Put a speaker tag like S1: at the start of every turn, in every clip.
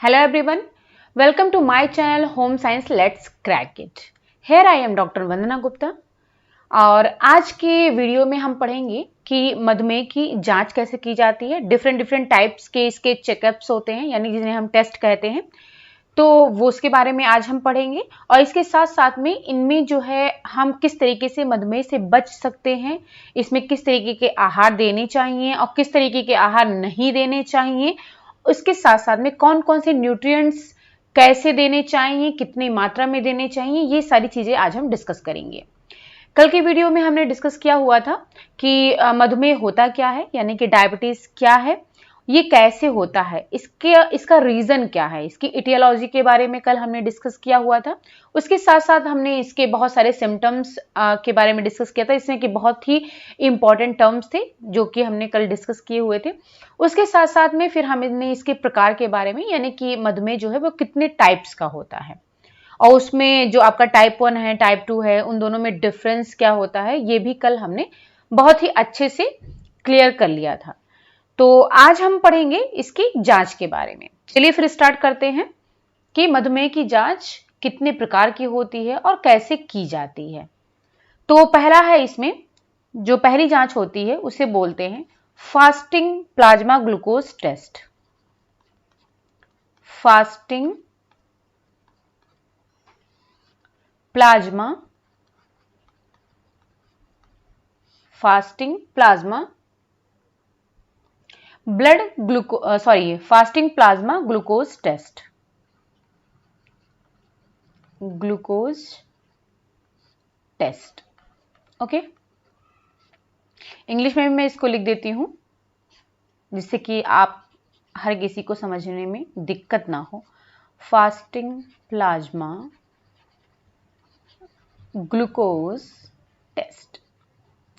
S1: Hello everyone, welcome to my channel Home Science Let's Crack It. Here I am Dr. वंदना गुप्ता और आज के video में हम पढ़ेंगे कि मधुमेह की जांच कैसे की जाती है। डिफरेंट टाइप्स के इसके चेकअप्स होते हैं, यानी जिन्हें हम टेस्ट कहते हैं, तो वो उसके बारे में आज हम पढ़ेंगे। और इसके साथ साथ में इनमें जो है हम किस तरीके से मधुमेह से बच सकते हैं, इसमें किस तरीके के आहार देने चाहिए और किस तरीके के आहार नहीं देने चाहिए, उसके साथ साथ में कौन कौन से न्यूट्रिएंट्स कैसे देने चाहिए, कितनी मात्रा में देने चाहिए, ये सारी चीजें आज हम डिस्कस करेंगे। कल के वीडियो में हमने डिस्कस किया हुआ था कि मधुमेह होता क्या है, यानी कि डायबिटीज क्या है, ये कैसे होता है, इसका रीजन क्या है, इसकी इटियोलॉजी के बारे में कल हमने डिस्कस किया हुआ था। उसके साथ साथ हमने इसके बहुत सारे सिम्टम्स के बारे में डिस्कस किया था, इसमें कि बहुत ही इंपॉर्टेंट टर्म्स थे जो कि हमने कल डिस्कस किए हुए थे। उसके साथ साथ में फिर हमने इसके प्रकार के बारे में, यानी कि मधुमेह जो है वो कितने टाइप्स का होता है और उसमें जो आपका टाइप 1 है, टाइप 2 है, उन दोनों में डिफरेंस क्या होता है, ये भी कल हमने बहुत ही अच्छे से क्लियर कर लिया था। तो आज हम पढ़ेंगे इसकी जांच के बारे में। चलिए फिर स्टार्ट करते हैं कि मधुमेह की जांच कितने प्रकार की होती है और कैसे की जाती है। तो पहला है, इसमें जो पहली जांच होती है उसे बोलते हैं fasting plasma glucose test. Fasting plasma fasting plasma glucose test. Okay, English में भी मैं इसको लिख देती हूं जिससे कि आप हर किसी को समझने में दिक्कत ना हो। Fasting plasma glucose test.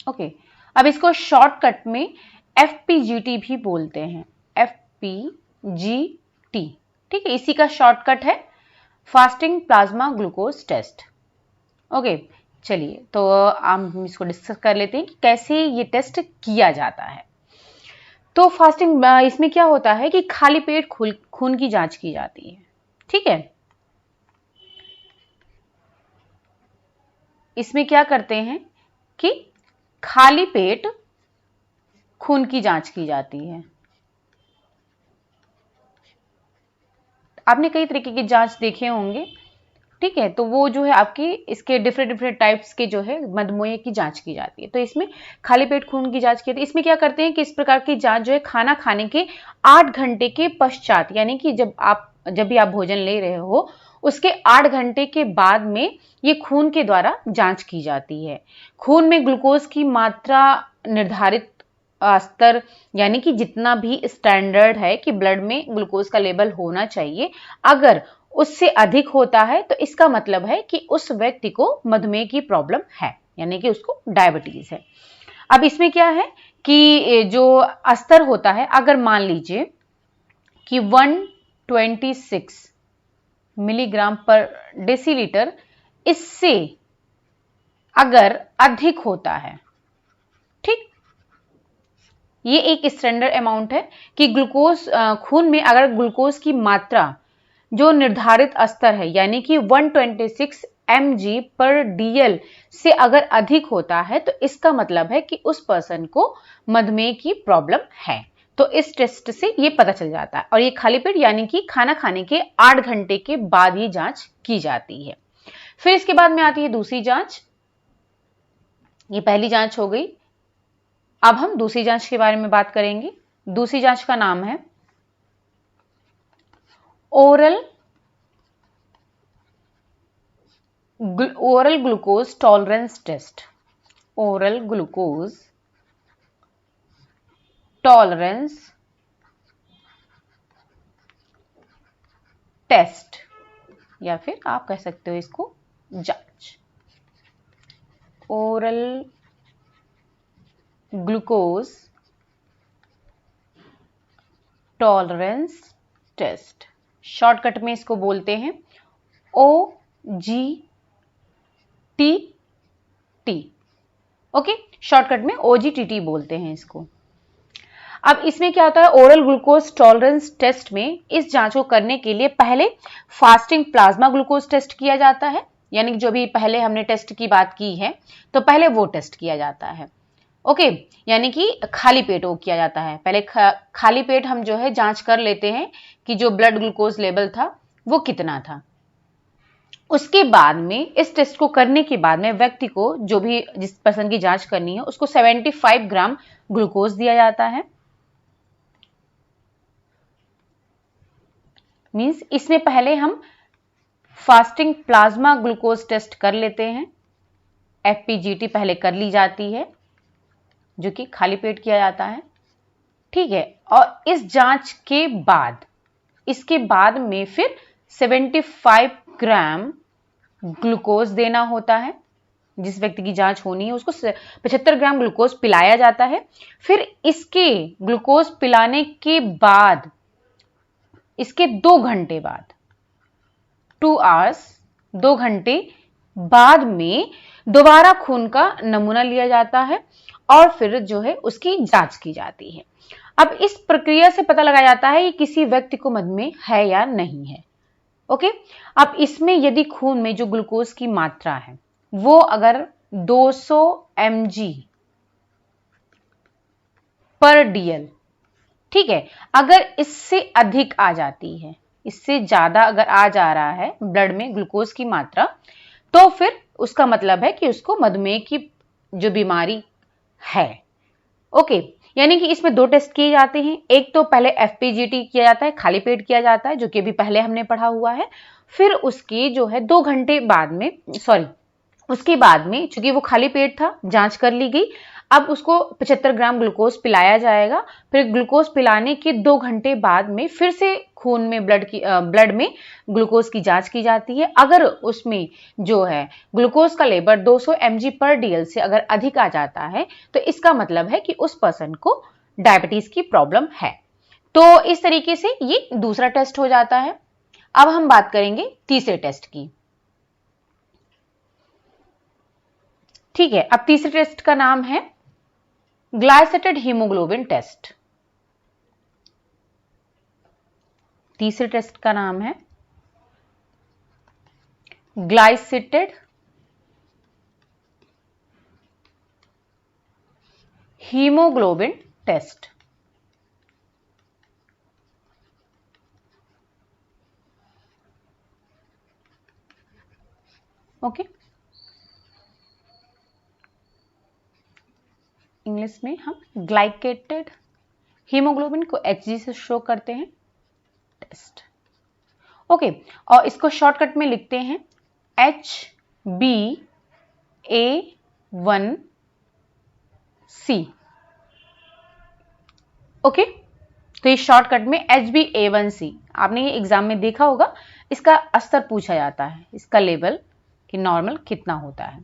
S1: Okay, अब इसको शॉर्टकट में FPGT भी बोलते हैं, FPGT। ठीक है, इसी का शॉर्टकट है fasting plasma glucose test. Okay, चलिए तो हम इसको डिस्कस कर लेते हैं कि कैसे ये टेस्ट किया जाता है। तो फास्टिंग इसमें क्या होता है कि खाली पेट खून की जांच की जाती है। ठीक है, इसमें क्या करते हैं कि खाली पेट खून की जांच की जाती है। आपने कई तरीके की जांच देखे होंगे, ठीक है, तो वो जो है आपकी इसके डिफरेंट टाइप्स के जो है मधुमेह की जांच की जाती है। तो इसमें खाली पेट खून की जांच की जाती है। इसमें क्या करते हैं कि इस प्रकार की जांच जो है खाना खाने के 8 घंटे के पश्चात, यानी कि जब भी आप भोजन ले रहे हो उसके 8 घंटे के बाद में ये खून के द्वारा जांच की जाती है। खून में ग्लूकोज की मात्रा निर्धारित स्तर, यानी कि जितना भी स्टैंडर्ड है कि ब्लड में ग्लूकोज का लेवल होना चाहिए, अगर उससे अधिक होता है तो इसका मतलब है कि उस व्यक्ति को मधुमेह की प्रॉब्लम है, यानी कि उसको डायबिटीज है। अब इसमें क्या है कि जो स्तर होता है, अगर मान लीजिए कि 126 मिलीग्राम पर डेसीलीटर, इससे अगर अधिक होता है, ठीक, ये एक स्टैंडर्ड अमाउंट है कि ग्लूकोज खून में अगर ग्लूकोज की मात्रा जो निर्धारित स्तर है, यानी कि 126 mg/dl से अगर अधिक होता है तो इसका मतलब है कि उस पर्सन को मधुमेह की प्रॉब्लम है। तो इस टेस्ट से ये पता चल जाता है, और ये खाली पेट यानी कि खाना खाने के 8 घंटे के बाद ये जांच की जाती है। फिर इसके बाद में आती है दूसरी जांच। ये पहली जांच हो गई, अब हम दूसरी जांच के बारे में बात करेंगे। दूसरी जांच का नाम है oral glucose tolerance test. Oral glucose tolerance test, या फिर आप कह सकते हो इसको जांच। Oral glucose tolerance test, shortcut में इसको बोलते हैं OGTT। ओके, शॉर्टकट में OGTT बोलते हैं इसको। अब इसमें क्या होता है, ओरल ग्लूकोज टॉलरेंस टेस्ट में इस जांच को करने के लिए पहले फास्टिंग प्लाज्मा ग्लूकोज टेस्ट किया जाता है, यानी जो भी पहले हमने टेस्ट की बात की है तो पहले वो टेस्ट किया जाता है। ओके, यानी कि खाली पेट वो किया जाता है। पहले खाली पेट हम जो है जांच कर लेते हैं कि जो ब्लड ग्लूकोज लेवल था वो कितना था। उसके बाद में इस टेस्ट को करने के बाद में व्यक्ति को, जो भी जिस पर्सन की जांच करनी है, उसको 75 ग्राम ग्लूकोज दिया जाता है। मींस इसमें पहले हम फास्टिंग प्लाज्मा ग्लूकोज टेस्ट कर लेते हैं, एफपीजीटी पहले कर ली जाती है जो कि खाली पेट किया जाता है, ठीक है। और इस जांच के बाद, इसके बाद में फिर 75 ग्राम ग्लूकोज देना होता है। जिस व्यक्ति की जांच होनी है उसको 75 ग्राम ग्लूकोज पिलाया जाता है। फिर इसके ग्लूकोज पिलाने के बाद, इसके 2 घंटे बाद, 2 आवर्स, 2 घंटे बाद में दोबारा खून का नमूना लिया जाता है और फिर जो है उसकी जांच की जाती है। अब इस प्रक्रिया से पता लगाया जाता है कि किसी व्यक्ति को मधुमेह है या नहीं है। ओके, अब इसमें यदि खून में जो ग्लूकोज की मात्रा है वो अगर 200 mg पर डीएल, ठीक है, अगर इससे अधिक आ जाती है, इससे ज्यादा अगर आ जा रहा है ब्लड में ग्लूकोज की मात्रा, तो फिर उसका मतलब है कि उसको मधुमेह की जो बीमारी है। ओके, यानी कि इसमें 2 टेस्ट किए जाते हैं। एक तो पहले एफपीजीटी किया जाता है, खाली पेट किया जाता है, जो कि अभी पहले हमने पढ़ा हुआ है। फिर उसके जो है 2 घंटे बाद में, उसके बाद में चूंकि वो खाली पेट था, जांच कर ली गई, अब उसको 75 ग्राम ग्लूकोज पिलाया जाएगा। फिर ग्लूकोज पिलाने के 2 घंटे बाद में फिर से खून में ब्लड में ग्लूकोज की जांच की जाती है। अगर उसमें जो है ग्लूकोज का लेवल 200 mg पर डीएल से अगर अधिक आ जाता है तो इसका मतलब है कि उस पर्सन को डायबिटीज की प्रॉब्लम है। तो इस तरीके से ये दूसरा टेस्ट हो जाता है। अब हम बात करेंगे तीसरे टेस्ट की, ठीक है। अब तीसरे टेस्ट का नाम है ग्लाइसेटेड हीमोग्लोबिन टेस्ट। तीसरे टेस्ट का नाम है ग्लाइसेटेड हीमोग्लोबिन टेस्ट। ओके, इंग्लिश में हम ग्लाइकेटेड हीमोग्लोबिन को Hg से शो करते हैं, टेस्ट। ओके, और इसको शॉर्टकट में लिखते हैं HbA1c। ओके, तो ये शॉर्टकट में HbA1c, आपने ये एग्जाम में देखा होगा, इसका स्तर पूछा जाता है, इसका लेवल कि नॉर्मल कितना होता है।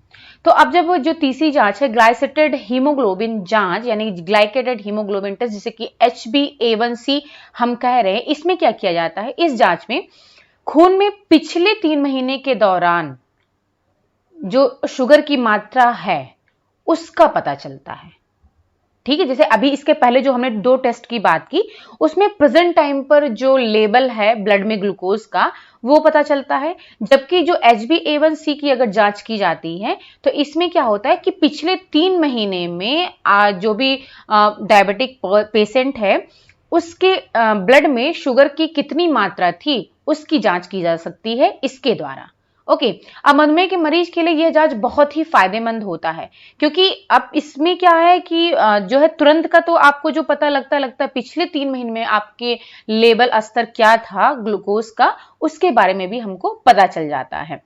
S1: तो अब जब जो तीसरी जांच है ग्लाइसेटेड हीमोग्लोबिन जांच, यानी ग्लाइकेटेड हीमोग्लोबिन टेस्ट, जिसे कि HbA1c हम कह रहे हैं, इसमें क्या किया जाता है, इस जांच में खून में पिछले 3 महीने के दौरान जो शुगर की मात्रा है उसका पता चलता है, ठीक है। जैसे अभी इसके पहले जो हमने 2 टेस्ट की बात की, उसमें प्रेजेंट टाइम पर जो लेवल है ब्लड में ग्लूकोज का वो पता चलता है। जबकि जो HbA1c की अगर जांच की जाती है तो इसमें क्या होता है कि पिछले 3 महीने में जो भी डायबिटिक पेशेंट है उसके ब्लड में शुगर की कितनी मात्रा थी उसकी जांच की जा सकती है इसके द्वारा। ओके, अब मधुमेह के मरीज के लिए यह जांच बहुत ही फायदेमंद होता है, क्योंकि अब इसमें क्या है कि जो है तुरंत का तो आपको जो पता लगता है पिछले 3 महीने में आपके लेवल स्तर क्या था ग्लूकोज का, उसके बारे में भी हमको पता चल जाता है।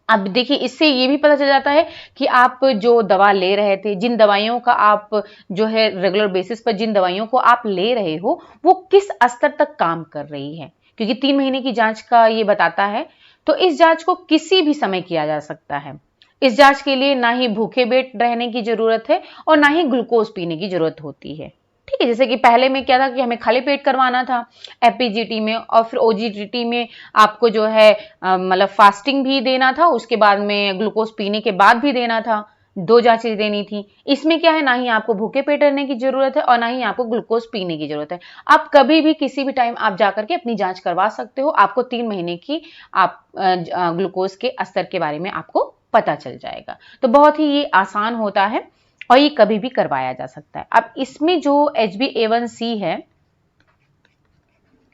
S1: अब देखिए, इससे ये भी पता चल जाता है कि आप जो दवा ले रहे थे, जिन दवाइयों का आप जो है रेगुलर बेसिस पर जिन दवाइयों को आप ले रहे हो वो किस स्तर तक काम कर रही है, क्योंकि 3 महीने की जांच का ये बताता है। तो इस जांच को किसी भी समय किया जा सकता है। इस जांच के लिए ना ही भूखे पेट रहने की जरूरत है और ना ही ग्लूकोज पीने की जरूरत होती है, ठीक है। जैसे कि पहले में क्या था कि हमें खाली पेट करवाना था एफपीजीटी में, और फिर ओजीटीटी में आपको जो है मतलब फास्टिंग भी देना था, उसके बाद में ग्लूकोज पीने के बाद भी देना था, 2 जांचें देनी थी। इसमें क्या है, ना ही आपको भूखे पेट रहने की जरूरत है और ना ही आपको ग्लूकोज पीने की जरूरत है। आप कभी भी किसी भी टाइम आप जाकर के अपनी जांच करवा सकते हो। आपको 3 महीने की आप ग्लूकोज के स्तर के बारे में आपको पता चल जाएगा। तो बहुत ही ये आसान होता है और ये कभी भी करवाया जा सकता है। अब इसमें जो HbA1c है,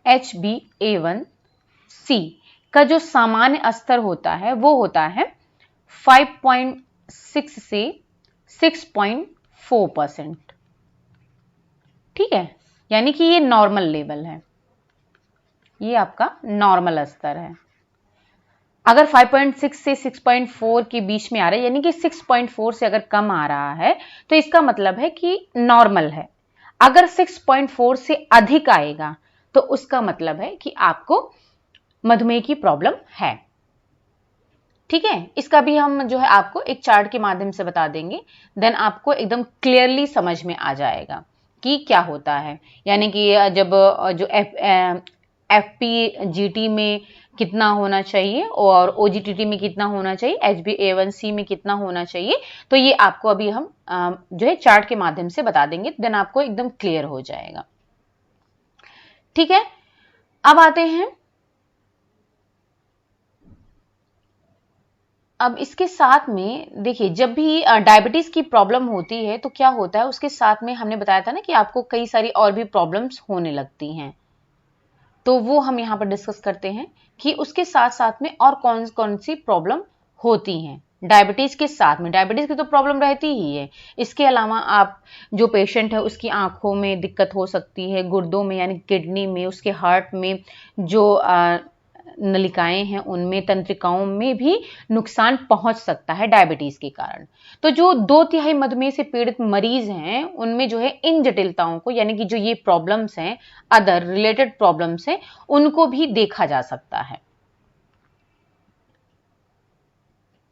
S1: HbA1c का जो सामान्य स्तर होता है वो होता है 5.6 से 6.4%। ठीक है, यानी कि ये नॉर्मल लेवल है, ये आपका नॉर्मल स्तर है। अगर 5.6 से 6.4 के बीच में आ रहा है, यानी कि 6.4 से अगर कम आ रहा है तो इसका मतलब है कि नॉर्मल है। अगर 6.4 से अधिक आएगा तो उसका मतलब है कि आपको मधुमेह की प्रॉब्लम है। ठीक है, इसका भी हम जो है आपको एक चार्ट के माध्यम से बता देंगे, देन आपको एकदम क्लियरली समझ में आ जाएगा कि क्या होता है। यानी कि जब जो FPGT में कितना होना चाहिए और OGTT में कितना होना चाहिए, HbA1c में कितना होना चाहिए, तो ये आपको अभी हम जो है चार्ट के माध्यम से बता देंगे, देन आपको एकदम क्लियर हो जाएगा। ठीक है, अब आते हैं, अब इसके साथ में देखिए, जब भी डायबिटीज की प्रॉब्लम होती है तो क्या होता है, उसके साथ में हमने बताया था ना कि आपको कई सारी और भी प्रॉब्लम्स होने लगती हैं। तो वो हम यहाँ पर डिस्कस करते हैं कि उसके साथ साथ में और कौन कौन सी प्रॉब्लम होती हैं। डायबिटीज के साथ में, डायबिटीज की तो प्रॉब्लम रहती ही है, इसके अलावा आप जो पेशेंट है उसकी आंखों में दिक्कत हो सकती है, गुर्दों में यानी किडनी में, उसके हार्ट में जो नलिकाएं हैं उनमें, तंत्रिकाओं में भी नुकसान पहुंच सकता है डायबिटीज के कारण। तो जो 2/3 मधुमेह से पीड़ित मरीज हैं उनमें जो है इन जटिलताओं को, यानी कि जो ये प्रॉब्लम्स हैं, अदर रिलेटेड प्रॉब्लम्स हैं, उनको भी देखा जा सकता है।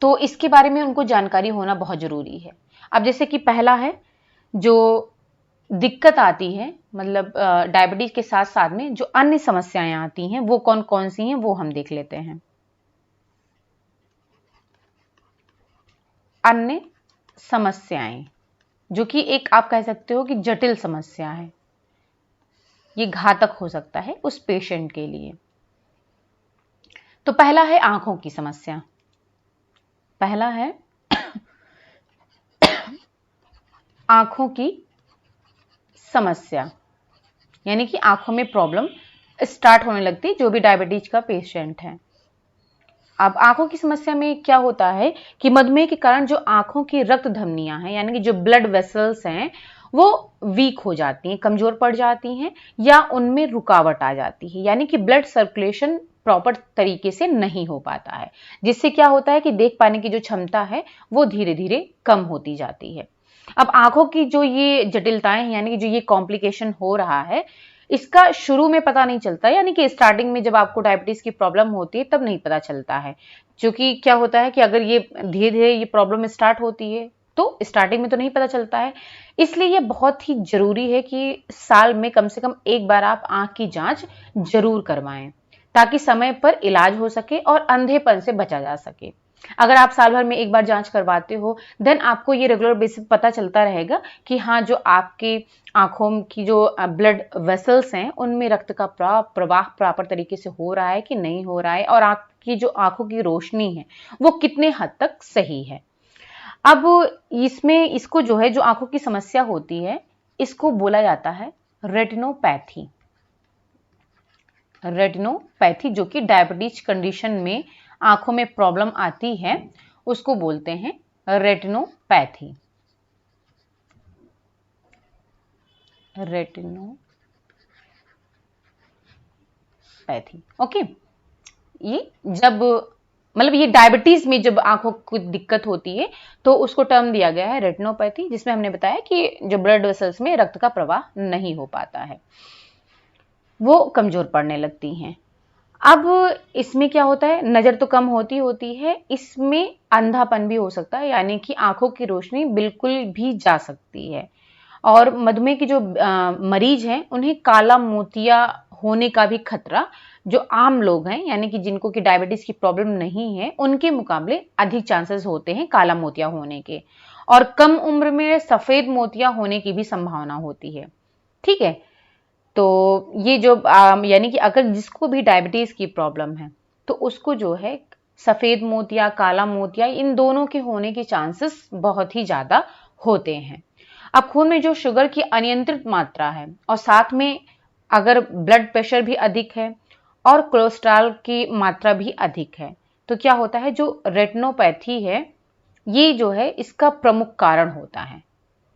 S1: तो इसके बारे में उनको जानकारी होना बहुत जरूरी है। अब जैसे कि पहला है, जो दिक्कत आती है, मतलब डायबिटीज के साथ साथ में जो अन्य समस्याएं आती हैं वो कौन कौन सी हैं वो हम देख लेते हैं। अन्य समस्याएं, जो कि एक आप कह सकते हो कि जटिल समस्या है, ये घातक हो सकता है उस पेशेंट के लिए। तो पहला है आंखों की समस्या। पहला है आंखों की समस्या, यानी कि आंखों में प्रॉब्लम स्टार्ट होने लगती है जो भी डायबिटीज का पेशेंट है। अब आंखों की समस्या में क्या होता है कि मधुमेह के कारण जो आंखों की रक्त धमनियां हैं, यानी कि जो ब्लड वेसल्स हैं, वो वीक हो जाती हैं, कमजोर पड़ जाती हैं, या उनमें रुकावट आ जाती है, यानी कि ब्लड सर्कुलेशन प्रॉपर तरीके से नहीं हो पाता है, जिससे क्या होता है कि देख पाने की जो क्षमता है वो धीरे धीरे कम होती जाती है। अब आंखों की जो ये जटिलताएं हैं, यानी कि जो ये कॉम्प्लिकेशन हो रहा है, इसका शुरू में पता नहीं चलता, यानी कि स्टार्टिंग में जब आपको डायबिटीज की प्रॉब्लम होती है तब नहीं पता चलता है। क्योंकि क्या होता है कि अगर ये धीरे धीरे ये प्रॉब्लम स्टार्ट होती है तो स्टार्टिंग में तो नहीं पता चलता है। इसलिए ये बहुत ही जरूरी है कि साल में कम से कम एक बार आप आंख की जांच जरूर करवाएं, ताकि समय पर इलाज हो सके और अंधेपन से बचा जा सके। अगर आप साल भर में एक बार जांच करवाते हो, देन आपको ये रेगुलर बेसिस पता चलता रहेगा कि हाँ, जो आपके आंखों की जो ब्लड वेसल्स हैं उनमें रक्त का प्रवाह प्रॉपर तरीके से हो रहा है कि नहीं हो रहा है, और आपकी जो आंखों की रोशनी है वो कितने हद तक सही है। अब इसमें इसको जो है, जो आंखों की समस्या होती है, इसको बोला जाता है रेटिनोपैथी। रेटिनोपैथी, जो कि डायबिटीज कंडीशन में आंखों में प्रॉब्लम आती है, उसको बोलते हैं रेटिनोपैथी। Retinopathy, okay. ये जब मतलब ये डायबिटीज में जब आंखों को दिक्कत होती है तो उसको टर्म दिया गया है रेटिनोपैथी, जिसमें हमने बताया कि जो ब्लड वेसल्स में रक्त का प्रवाह नहीं हो पाता है, वो कमजोर पड़ने लगती हैं। अब इसमें क्या होता है, नजर तो कम होती है, इसमें अंधापन भी हो सकता है, यानी कि आंखों की रोशनी बिल्कुल भी जा सकती है। और मधुमेह के जो मरीज हैं उन्हें काला मोतिया होने का भी खतरा, जो आम लोग हैं यानी कि जिनको कि डायबिटीज की प्रॉब्लम नहीं है, उनके मुकाबले अधिक चांसेस होते हैं काला मोतिया होने के। और कम उम्र में सफेद मोतियां होने की भी संभावना होती है। ठीक है, तो ये जो यानी कि अगर जिसको भी डायबिटीज की प्रॉब्लम है तो उसको जो है सफेद मोतिया, काला मोतिया, इन दोनों के होने के चांसेस बहुत ही ज्यादा होते हैं। अब खून में जो शुगर की अनियंत्रित मात्रा है और साथ में अगर ब्लड प्रेशर भी अधिक है और कोलेस्ट्रॉल की मात्रा भी अधिक है तो क्या होता है, जो रेटिनोपैथी है ये जो है इसका प्रमुख कारण होता है।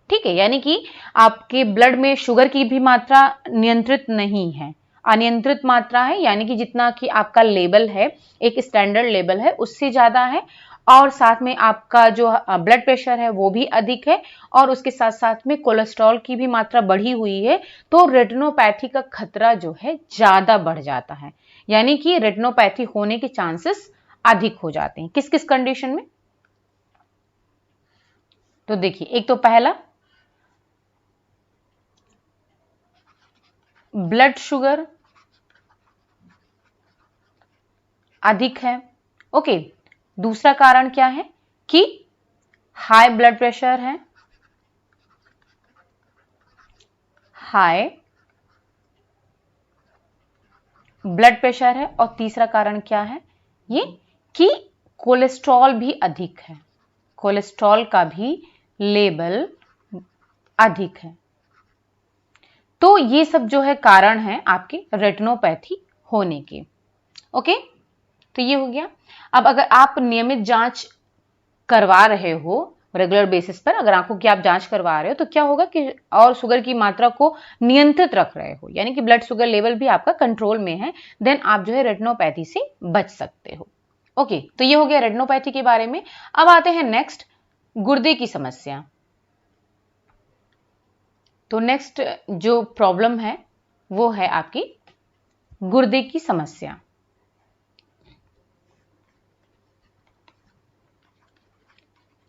S1: ठीक है, यानी कि आपके ब्लड में शुगर की भी मात्रा नियंत्रित नहीं है, अनियंत्रित मात्रा है, यानी कि जितना कि आपका लेवल है, एक स्टैंडर्ड लेवल है, उससे ज्यादा है, और साथ में आपका जो ब्लड प्रेशर है वो भी अधिक है, और उसके साथ साथ में कोलेस्ट्रॉल की भी मात्रा बढ़ी हुई है, तो रेटिनोपैथी का खतरा जो है ज्यादा बढ़ जाता है, यानी कि रेटिनोपैथी होने के चांसेस अधिक हो जाते हैं। किस किस कंडीशन में? तो देखिए, एक तो पहला ब्लड शुगर अधिक है। ओके, दूसरा कारण क्या है कि हाई ब्लड प्रेशर है, हाई ब्लड प्रेशर है, और तीसरा कारण क्या है ये कि कोलेस्ट्रॉल भी अधिक है, कोलेस्ट्रॉल का भी लेवल अधिक है। तो ये सब जो है कारण है आपके रेटिनोपैथी होने के। ओके, तो ये हो गया। अब अगर आप नियमित जांच करवा रहे हो रेगुलर बेसिस पर, अगर आंखों की आप जांच करवा रहे हो तो क्या होगा कि और शुगर की मात्रा को नियंत्रित रख रहे हो, यानी कि ब्लड शुगर लेवल भी आपका कंट्रोल में है, देन आप जो है रेटिनोपैथी से बच सकते हो। ओके, तो ये हो गया रेटिनोपैथी के बारे में। अब आते हैं नेक्स्ट, गुर्दे की समस्या। तो नेक्स्ट जो प्रॉब्लम है वो है आपकी गुर्दे की समस्या,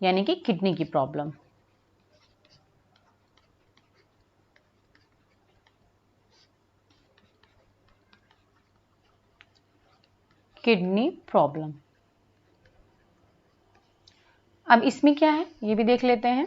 S1: यानी कि किडनी की प्रॉब्लम। किडनी प्रॉब्लम, अब इसमें क्या है ये भी देख लेते हैं।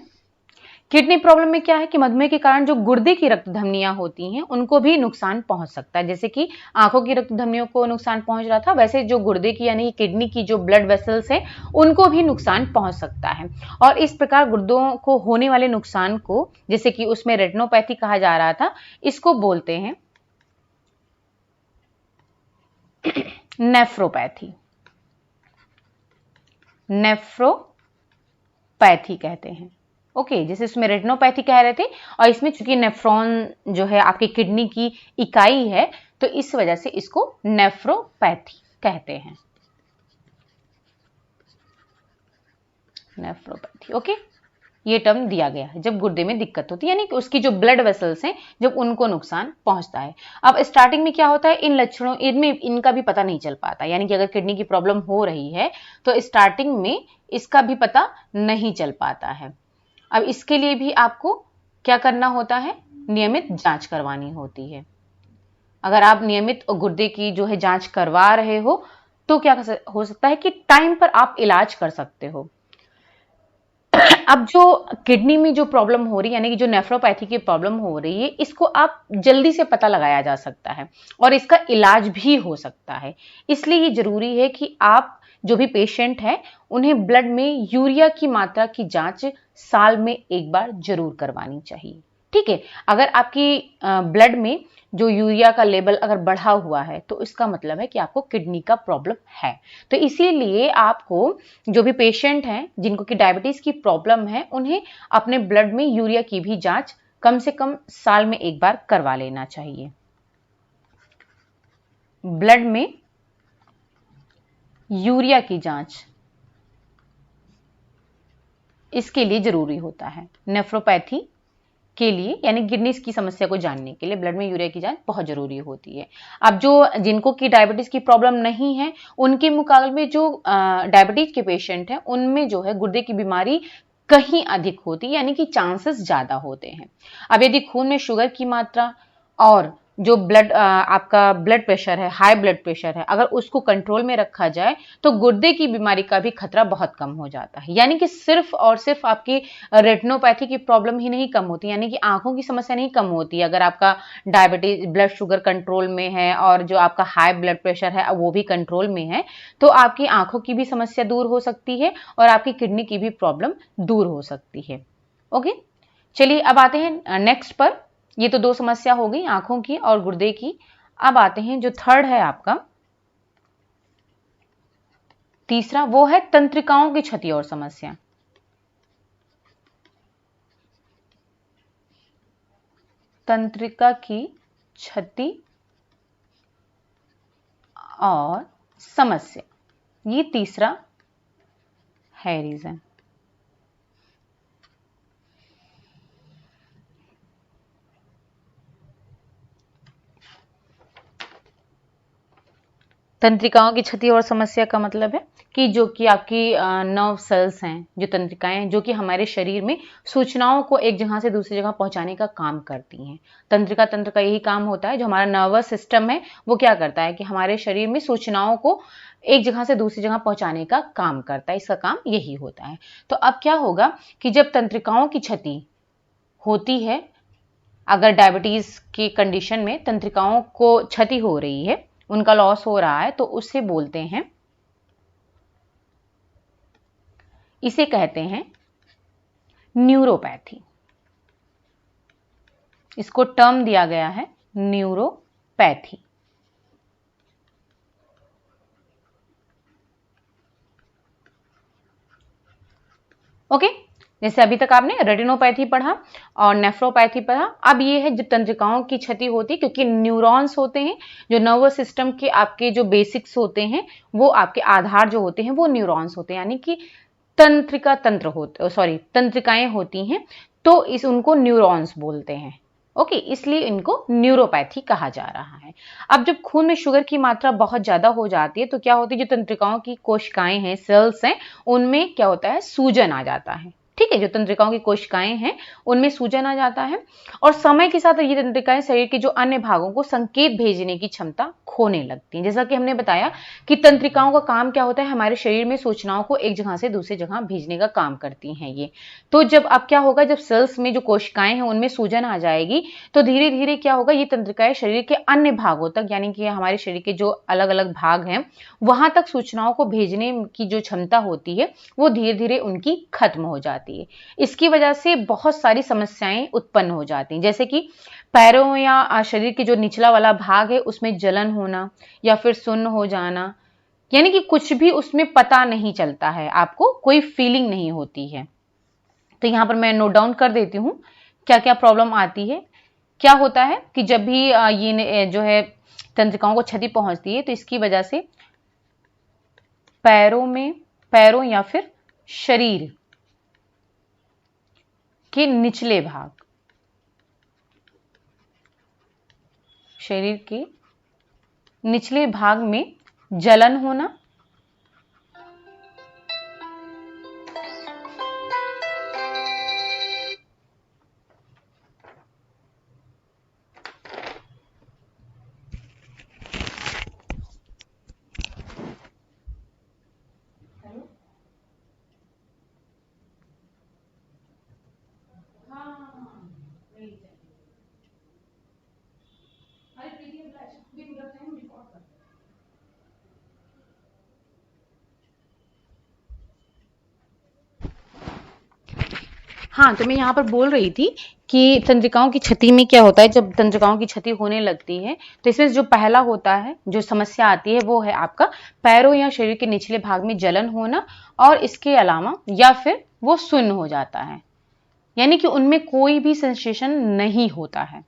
S1: किडनी प्रॉब्लम में क्या है कि मधुमेह के कारण जो गुर्दे की रक्त धमनियां होती हैं उनको भी नुकसान पहुंच सकता है। जैसे कि आंखों की रक्त धमनियों को नुकसान पहुंच रहा था, वैसे जो गुर्दे की यानी किडनी की जो ब्लड वेसल्स हैं उनको भी नुकसान पहुंच सकता है। और इस प्रकार गुर्दों को होने वाले नुकसान को, जैसे कि उसमें रेटिनोपैथी कहा जा रहा था, इसको बोलते हैं नेफ्रोपैथी, नेफ्रोपैथी कहते हैं। ओके, जैसे इसमें रेटिनोपैथी कह रहे थे और इसमें चूंकि नेफ्रॉन जो है आपकी किडनी की इकाई है तो इस वजह से इसको नेफ्रोपैथी कहते हैं, नेफ्रोपैथी। ओके, ये टर्म दिया गया है जब गुर्दे में दिक्कत होती है, यानी कि उसकी जो ब्लड वेसल्स हैं जब उनको नुकसान पहुंचता है। अब स्टार्टिंग में क्या होता है, इन लक्षणों इनमें इनका भी पता नहीं चल पाता, यानी कि अगर किडनी की प्रॉब्लम हो रही है तो स्टार्टिंग में इसका भी पता नहीं चल पाता है। अब इसके लिए भी आपको क्या करना होता है, नियमित जांच करवानी होती है। अगर आप नियमित गुर्दे की जो है जांच करवा रहे हो तो क्या हो सकता है कि टाइम पर आप इलाज कर सकते हो। अब जो किडनी में जो प्रॉब्लम हो रही है, यानी कि जो नेफ्रोपैथी की प्रॉब्लम हो रही है, इसको आप जल्दी से पता लगाया जा सकता है और इसका इलाज भी हो सकता है। इसलिए ये जरूरी है कि आप जो भी पेशेंट है उन्हें ब्लड में यूरिया की मात्रा की जांच साल में एक बार जरूर करवानी चाहिए। ठीक है, अगर आपकी ब्लड में जो यूरिया का लेवल अगर बढ़ा हुआ है तो इसका मतलब है कि आपको किडनी का प्रॉब्लम है। तो इसीलिए आपको जो भी पेशेंट हैं जिनको कि डायबिटीज की प्रॉब्लम है उन्हें अपने ब्लड में यूरिया की भी जांच कम से कम साल में एक बार करवा लेना चाहिए। ब्लड में यूरिया की जांच इसके लिए जरूरी होता है, नेफ्रोपैथी के लिए, यानी किडनी की समस्या को जानने के लिए ब्लड में यूरिया की जांच बहुत जरूरी होती है। अब जो जिनको की डायबिटीज की प्रॉब्लम नहीं है उनके मुकाबले में जो डायबिटीज के पेशेंट हैं उनमें जो है गुर्दे की बीमारी कहीं अधिक होती है, यानी कि चांसेस ज्यादा होते हैं। अब यदि खून में शुगर की मात्रा और जो ब्लड आपका ब्लड प्रेशर है, हाई ब्लड प्रेशर है, अगर उसको कंट्रोल में रखा जाए तो गुर्दे की बीमारी का भी खतरा बहुत कम हो जाता है। यानी कि सिर्फ और सिर्फ आपकी रेटिनोपैथी की प्रॉब्लम ही नहीं कम होती, यानी कि आंखों की समस्या नहीं कम होती अगर आपका डायबिटीज, ब्लड शुगर कंट्रोल में है और जो आपका हाई ब्लड प्रेशर है वो भी कंट्रोल में है, तो आपकी आंखों की भी समस्या दूर हो सकती है और आपकी किडनी की भी प्रॉब्लम दूर हो सकती है। ओके, चलिए अब आते हैं नेक्स्ट पर। ये तो दो समस्या हो गई, आंखों की और गुर्दे की। अब आते हैं जो थर्ड है आपका, तीसरा, वो है तंत्रिकाओं की क्षति और समस्या। तंत्रिका की क्षति और समस्या, ये तीसरा है रीजन। तंत्रिकाओं की क्षति और समस्या का मतलब है कि जो कि आपकी नर्व सेल्स हैं, जो तंत्रिकाएं हैं, जो कि हमारे शरीर में सूचनाओं को एक जगह से दूसरी जगह पहुंचाने का काम करती हैं। तंत्रिका तंत्र का यही काम होता है, जो हमारा नर्वस सिस्टम है वो क्या करता है कि हमारे शरीर में सूचनाओं को एक जगह से दूसरी जगह पहुंचाने का काम करता है, इसका काम यही होता है। तो अब क्या होगा कि जब तंत्रिकाओं की क्षति होती है, अगर डायबिटीज की कंडीशन में तंत्रिकाओं को क्षति हो रही है, उनका लॉस हो रहा है, तो उससे बोलते हैं, इसे कहते हैं न्यूरोपैथी। इसको टर्म दिया गया है न्यूरोपैथी। ओके, जैसे अभी तक आपने रेटिनोपैथी पढ़ा और नेफ्रोपैथी पढ़ा। अब ये है जब तंत्रिकाओं की क्षति होती है, क्योंकि न्यूरॉन्स होते हैं, जो नर्वस सिस्टम के आपके जो बेसिक्स होते हैं, वो आपके आधार जो होते हैं वो न्यूरॉन्स होते हैं, यानी कि तंत्रिका तंत्र होते, सॉरी तंत्रिकाएं होती हैं, तो इस उनको न्यूरॉन्स बोलते हैं। ओके, इसलिए इनको न्यूरोपैथी कहा जा रहा है। अब जब खून में शुगर की मात्रा बहुत ज्यादा हो जाती है तो क्या होती है, जो तंत्रिकाओं की कोशिकाएं हैं, सेल्स हैं, उनमें क्या होता है, सूजन आ जाता है। ठीक है, जो तंत्रिकाओं की कोशिकाएं हैं उनमें सूजन आ जाता है और समय के साथ ये तंत्रिकाएं शरीर के जो अन्य भागों को संकेत भेजने की क्षमता खोने लगती हैं। जैसा कि हमने बताया कि तंत्रिकाओं का काम क्या होता है, हमारे शरीर में सूचनाओं को एक जगह से दूसरी जगह भेजने का काम करती हैं ये। तो जब अब क्या होगा, जब सेल्स में जो कोशिकाएं हैं उनमें सूजन आ जाएगी तो धीरे धीरे क्या होगा, ये तंत्रिकाएं शरीर के अन्य भागों तक, यानी कि हमारे शरीर के जो अलग अलग भाग हैं वहां तक सूचनाओं को भेजने की जो क्षमता होती है वो धीरे धीरे उनकी खत्म हो जाती है। इसकी वजह से बहुत सारी समस्याएं उत्पन्न हो जाती हैं, जैसे कि पैरों या शरीर के जो निचला वाला भाग है उसमें जलन होना या फिर सुन्न हो जाना, यानी कि कुछ भी उसमें पता नहीं चलता है, आपको कोई फीलिंग नहीं होती है। तो यहां पर मैं नोट डाउन कर देती हूं क्या क्या प्रॉब्लम आती है। क्या होता है कि जब भी ये जो है तंत्रिकाओं को क्षति पहुंचती है तो इसकी वजह से पैरों या फिर शरीर के निचले भाग, शरीर के निचले भाग में जलन होना, हाँ, तो मैं यहाँ पर बोल रही थी कि तंत्रिकाओं की क्षति में क्या होता है, जब तंत्रिकाओं की क्षति होने लगती है तो इसमें जो पहला होता है, जो समस्या आती है वो है आपका पैरों या शरीर के निचले भाग में जलन होना, और इसके अलावा या फिर वो सुन्न हो जाता है, यानी कि उनमें कोई भी सेंसेशन नहीं होता है।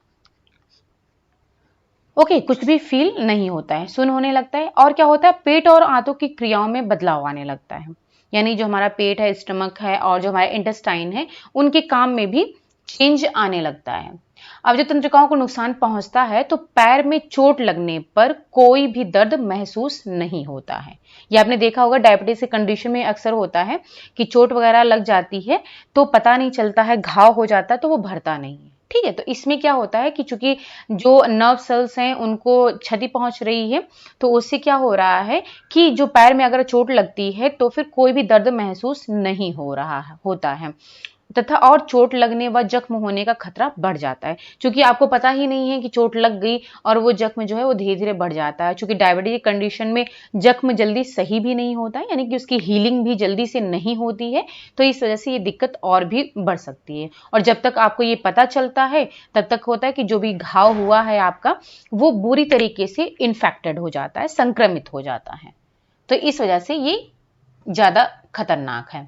S1: ओके, कुछ भी फील नहीं होता है, सुन्न होने लगता है। और क्या होता है, पेट और आंतों की क्रियाओं में बदलाव आने लगता है, यानी जो हमारा पेट है, स्टमक है और जो हमारा इंटेस्टाइन है उनके काम में भी चेंज आने लगता है। अब जब तंत्रिकाओं को नुकसान पहुंचता है तो पैर में चोट लगने पर कोई भी दर्द महसूस नहीं होता है। ये आपने देखा होगा डायबिटीज की कंडीशन में अक्सर होता है कि चोट वगैरह लग जाती है तो पता नहीं चलता है, घाव हो जाता है तो वो भरता नहीं है, ठीक है, तो इसमें क्या होता है कि चूंकि जो नर्व सेल्स हैं उनको क्षति पहुंच रही है, तो उससे क्या हो रहा है कि जो पैर में अगर चोट लगती है तो फिर कोई भी दर्द महसूस नहीं हो रहा होता है, तथा और चोट लगने व जख्म होने का खतरा बढ़ जाता है, क्योंकि आपको पता ही नहीं है कि चोट लग गई और वो जख्म जो है वो धीरे धीरे बढ़ जाता है। क्योंकि डायबिटीज की कंडीशन में जख्म जल्दी सही भी नहीं होता है, यानी कि उसकी हीलिंग भी जल्दी से नहीं होती है, तो इस वजह से ये दिक्कत और भी बढ़ सकती है। और जब तक आपको ये पता चलता है तब तक होता है कि जो भी घाव हुआ है आपका वो बुरी तरीके से इन्फेक्टेड हो जाता है, संक्रमित हो जाता है, तो इस वजह से ये ज्यादा खतरनाक है।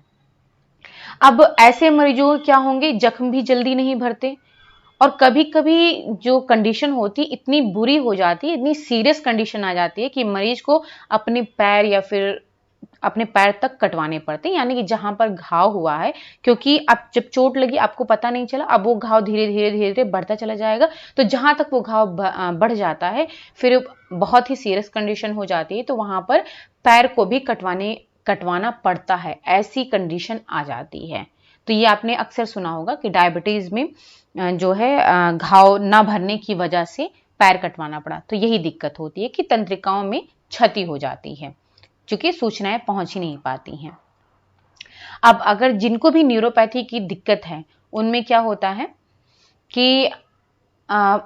S1: अब ऐसे मरीजों क्या होंगे, जख्म भी जल्दी नहीं भरते, और कभी कभी जो कंडीशन होती इतनी बुरी हो जाती है, इतनी सीरियस कंडीशन आ जाती है कि मरीज को अपने पैर या फिर अपने पैर तक कटवाने पड़ते हैं, यानी कि जहां पर घाव हुआ है, क्योंकि अब जब चोट लगी आपको पता नहीं चला, अब वो घाव धीरे धीरे धीरे धीरे बढ़ता चला जाएगा, तो जहां तक वो घाव बढ़ जाता है फिर बहुत ही सीरियस कंडीशन हो जाती है, तो वहां पर पैर को भी कटवाना पड़ता है, ऐसी कंडीशन आ जाती है। तो ये आपने अक्सर सुना होगा कि डायबिटीज में जो है घाव ना भरने की वजह से पैर कटवाना पड़ा, तो यही दिक्कत होती है कि तंत्रिकाओं में क्षति हो जाती है, क्योंकि सूचनाएं पहुंच ही नहीं पाती हैं। अब अगर जिनको भी न्यूरोपैथी की दिक्कत है उनमें क्या होता है कि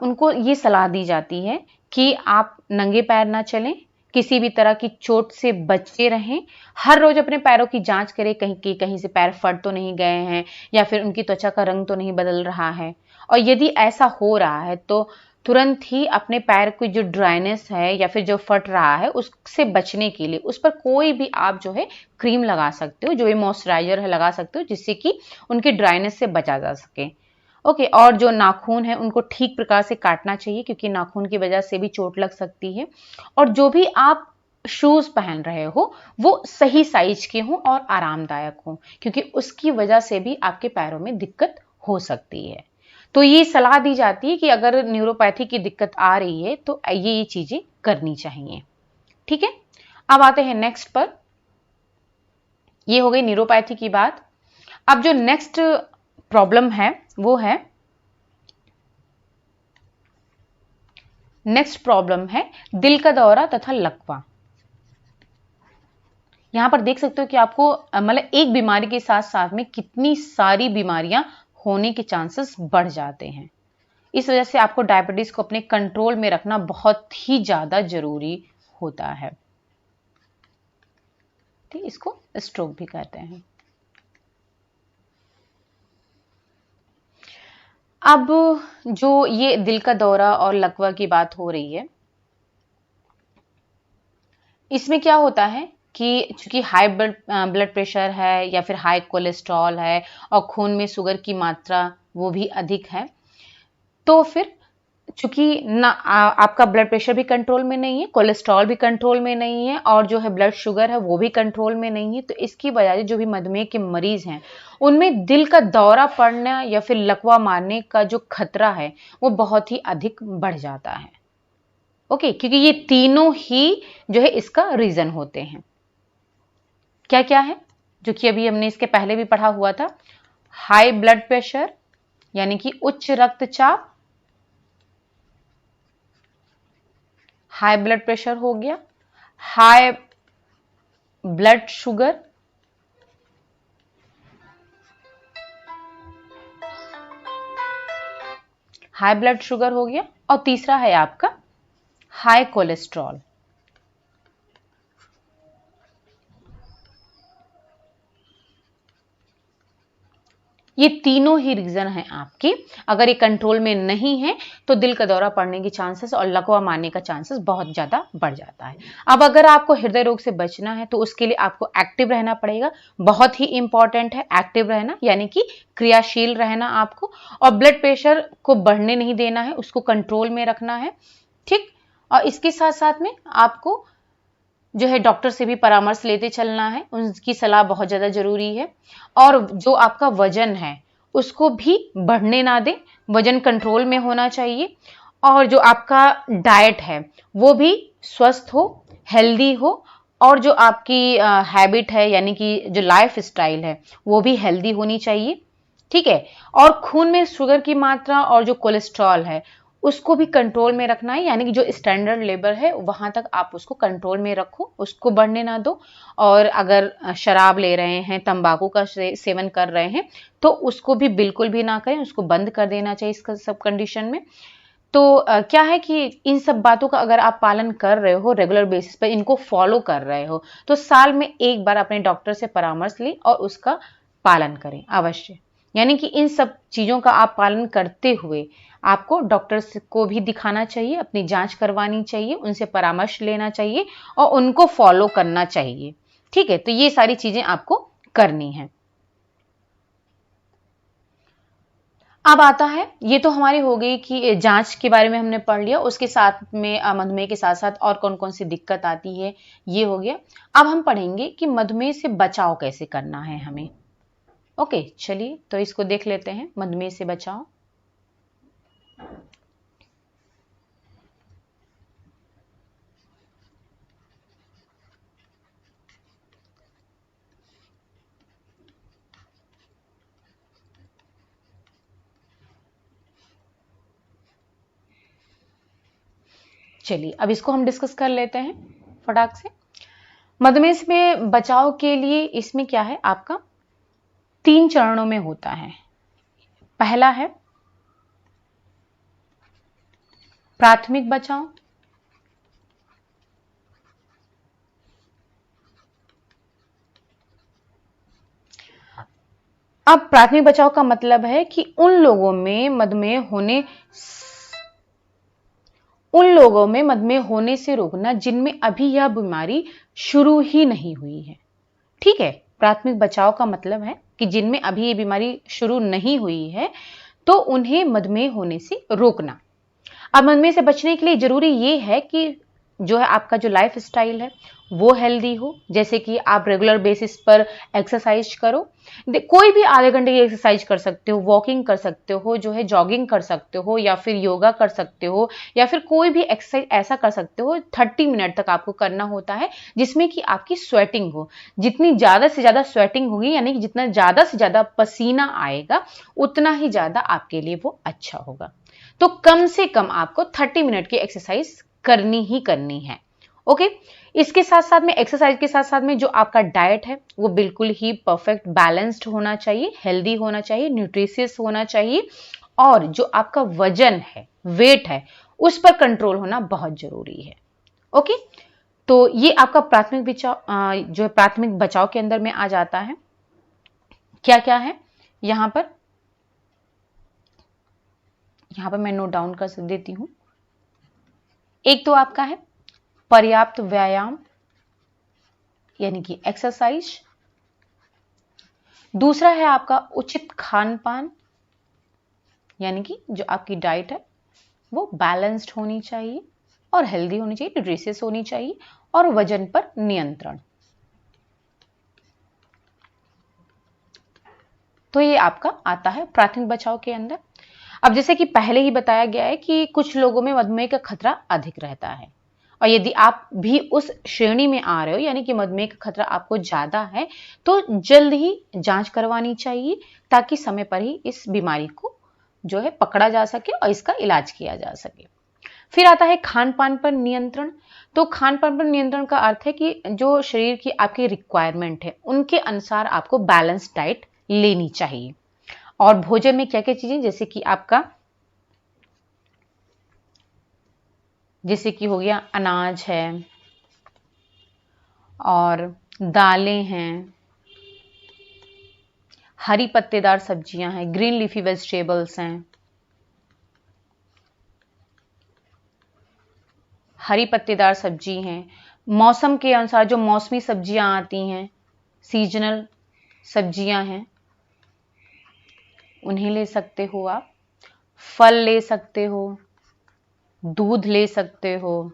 S1: उनको ये सलाह दी जाती है कि आप नंगे पैर ना चलें, किसी भी तरह की चोट से बचे रहें, हर रोज अपने पैरों की जांच करें कहीं से पैर फट तो नहीं गए हैं या फिर उनकी त्वचा का रंग तो नहीं बदल रहा है, और यदि ऐसा हो रहा है तो तुरंत ही अपने पैर की जो ड्राइनेस है या फिर जो फट रहा है उससे बचने के लिए उस पर कोई भी आप जो है क्रीम लगा सकते हो, जो भी मॉइस्चराइजर है लगा सकते हो, जिससे कि उनकी ड्राइनेस से बचा जा सके। ओके, और जो नाखून है उनको ठीक प्रकार से काटना चाहिए, क्योंकि नाखून की वजह से भी चोट लग सकती है। और जो भी आप शूज पहन रहे हो वो सही साइज के हों और आरामदायक हों, क्योंकि उसकी वजह से भी आपके पैरों में दिक्कत हो सकती है। तो ये सलाह दी जाती है कि अगर न्यूरोपैथी की दिक्कत आ रही है तो ये चीजें करनी चाहिए। ठीक है, अब आते हैं नेक्स्ट पर। ये हो गई न्यूरोपैथी की बात। अब जो नेक्स्ट प्रॉब्लम है वो है, नेक्स्ट प्रॉब्लम है दिल का दौरा तथा लकवा। यहां पर देख सकते हो कि आपको मतलब एक बीमारी के साथ साथ में कितनी सारी बीमारियां होने के चांसेस बढ़ जाते हैं। इस वजह से आपको डायबिटीज को अपने कंट्रोल में रखना बहुत ही ज्यादा जरूरी होता है। ठीक, इसको स्ट्रोक भी कहते हैं। अब जो ये दिल का दौरा और लकवा की बात हो रही है, इसमें क्या होता है कि चूंकि हाई ब्लड प्रेशर है या फिर हाई कोलेस्ट्रॉल है और खून में शुगर की मात्रा वो भी अधिक है, तो फिर चूंकि ना आपका ब्लड प्रेशर भी कंट्रोल में नहीं है, कोलेस्ट्रॉल भी कंट्रोल में नहीं है, और जो है ब्लड शुगर है वो भी कंट्रोल में नहीं है, तो इसकी वजह से जो भी मधुमेह के मरीज हैं उनमें दिल का दौरा पड़ना या फिर लकवा मारने का जो खतरा है वो बहुत ही अधिक बढ़ जाता है। ओके, क्योंकि ये तीनों ही जो है इसका रीजन होते हैं। क्या क्या है, जो कि अभी हमने इसके पहले भी पढ़ा हुआ था। हाई ब्लड प्रेशर यानी कि उच्च रक्तचाप, हाई ब्लड प्रेशर हो गया, high blood sugar, high blood sugar हो गया, और तीसरा है आपका हाई कोलेस्ट्रॉल। ये तीनों ही रीजन हैं आपके, अगर ये कंट्रोल में नहीं है तो दिल का दौरा पड़ने की चांसेस और लकवा मारने का चांसेस बहुत ज्यादा बढ़ जाता है। अब अगर आपको हृदय रोग से बचना है तो उसके लिए आपको एक्टिव रहना पड़ेगा, बहुत ही इंपॉर्टेंट है एक्टिव रहना, यानी कि क्रियाशील रहना आपको, और ब्लड प्रेशर को बढ़ने नहीं देना है, उसको कंट्रोल में रखना है। ठीक, और इसके साथ साथ में आपको जो है डॉक्टर से भी परामर्श लेते चलना है, उनकी सलाह बहुत ज़्यादा ज़रूरी है। और जो आपका वजन है उसको भी बढ़ने ना दें, वजन कंट्रोल में होना चाहिए, और जो आपका डाइट है वो भी स्वस्थ हो, हेल्दी हो, और जो आपकी हैबिट है यानी कि जो लाइफ स्टाइल है वो भी हेल्दी होनी चाहिए। ठीक है। और खून में शुगर की मात्रा और जो कोलेस्ट्रॉल है उसको भी कंट्रोल में रखना है, यानी कि जो स्टैंडर्ड लेवल है वहां तक आप उसको कंट्रोल में रखो, उसको बढ़ने ना दो। और अगर शराब ले रहे हैं, तंबाकू का सेवन कर रहे हैं, तो उसको भी बिल्कुल भी ना करें, उसको बंद कर देना चाहिए इसका सब कंडीशन में। तो क्या है कि इन सब बातों का अगर आप पालन कर रहे हो, रेगुलर बेसिस पर इनको फॉलो कर रहे हो, तो साल में एक बार अपने डॉक्टर से परामर्श लें और उसका पालन करें अवश्य। यानी कि इन सब चीजों का आप पालन करते हुए आपको डॉक्टर को भी दिखाना चाहिए, अपनी जांच करवानी चाहिए, उनसे परामर्श लेना चाहिए और उनको फॉलो करना चाहिए। ठीक है, तो ये सारी चीजें आपको करनी है। अब आता है, ये तो हमारी हो गई कि जांच के बारे में हमने पढ़ लिया, उसके साथ में मधुमेह के साथ साथ और कौन कौन सी दिक्कत आती है ये हो गया। अब हम पढ़ेंगे कि मधुमेह से बचाव कैसे करना है हमें। ओके, चलिए तो इसको देख लेते हैं, मधुमेह से बचाव। चलिए अब इसको हम डिस्कस कर लेते हैं फटाक से। मधुमेह में बचाव के लिए इसमें क्या है, आपका 3 चरणों में होता है। पहला है प्राथमिक बचाव, अब प्राथमिक बचाव का मतलब है कि उन लोगों में मधुमेह होने से रोकना जिनमें अभी यह बीमारी शुरू ही नहीं हुई है। ठीक है, प्राथमिक बचाव का मतलब है कि जिनमें अभी ये बीमारी शुरू नहीं हुई है तो उन्हें मधुमेह होने से रोकना। अब मधुमेह से बचने के लिए जरूरी ये है कि जो है आपका जो लाइफ स्टाइल है वो हेल्दी हो, जैसे कि आप रेगुलर बेसिस पर एक्सरसाइज करो। कोई भी आधे घंटे की एक्सरसाइज कर सकते हो, वॉकिंग कर सकते हो, जो है जॉगिंग कर सकते हो, या फिर योगा कर सकते हो, या फिर कोई भी एक्सरसाइज ऐसा कर सकते हो 30 मिनट तक आपको करना होता है, जिसमें कि आपकी स्वेटिंग हो। जितनी ज्यादा से ज्यादा स्वेटिंग होगी, यानी कि जितना ज्यादा से ज्यादा पसीना आएगा, उतना ही ज्यादा आपके लिए वो अच्छा होगा। तो कम से कम आपको 30 मिनट की एक्सरसाइज करनी ही करनी है। ओके, इसके साथ साथ में, एक्सरसाइज के साथ साथ में जो आपका डाइट है वो बिल्कुल ही परफेक्ट बैलेंस्ड होना चाहिए, हेल्दी होना चाहिए, न्यूट्रिशियस होना चाहिए। और जो आपका वजन है, वेट है, उस पर कंट्रोल होना बहुत जरूरी है। ओके, तो ये आपका प्राथमिक बचाव, जो है प्राथमिक बचाव के अंदर में आ जाता है। क्या क्या है यहां पर मैं नोट डाउन कर देती हूं। एक तो आपका है पर्याप्त व्यायाम, यानी कि एक्सरसाइज। दूसरा है आपका उचित खान पान, यानी कि जो आपकी डाइट है वो बैलेंस्ड होनी चाहिए और हेल्दी होनी चाहिए, न्यूट्रिशियस होनी चाहिए। और वजन पर नियंत्रण। तो ये आपका आता है प्राथमिक बचाव के अंदर। अब जैसे कि पहले ही बताया गया है कि कुछ लोगों में मधुमेह का खतरा अधिक रहता है, और यदि आप भी उस श्रेणी में आ रहे हो, यानी कि मधुमेह का खतरा आपको ज्यादा है, तो जल्द ही जांच करवानी चाहिए, ताकि समय पर ही इस बीमारी को जो है पकड़ा जा सके और इसका इलाज किया जा सके। फिर आता है खान पान पर नियंत्रण। तो खान पान पर नियंत्रण का अर्थ है कि जो शरीर की आपकी रिक्वायरमेंट है उनके अनुसार आपको बैलेंस डाइट लेनी चाहिए। और भोजन में क्या क्या चीजें, जैसे कि हो गया अनाज है, और दालें हैं, हरी पत्तेदार सब्जियां हैं, ग्रीन लीफी वेजिटेबल्स हैं, हरी पत्तेदार सब्जी हैं। मौसम के अनुसार जो मौसमी सब्जियां आती हैं, सीजनल सब्जियां हैं, उन्हें ले सकते हो आप। फल ले सकते हो, दूध ले सकते हो।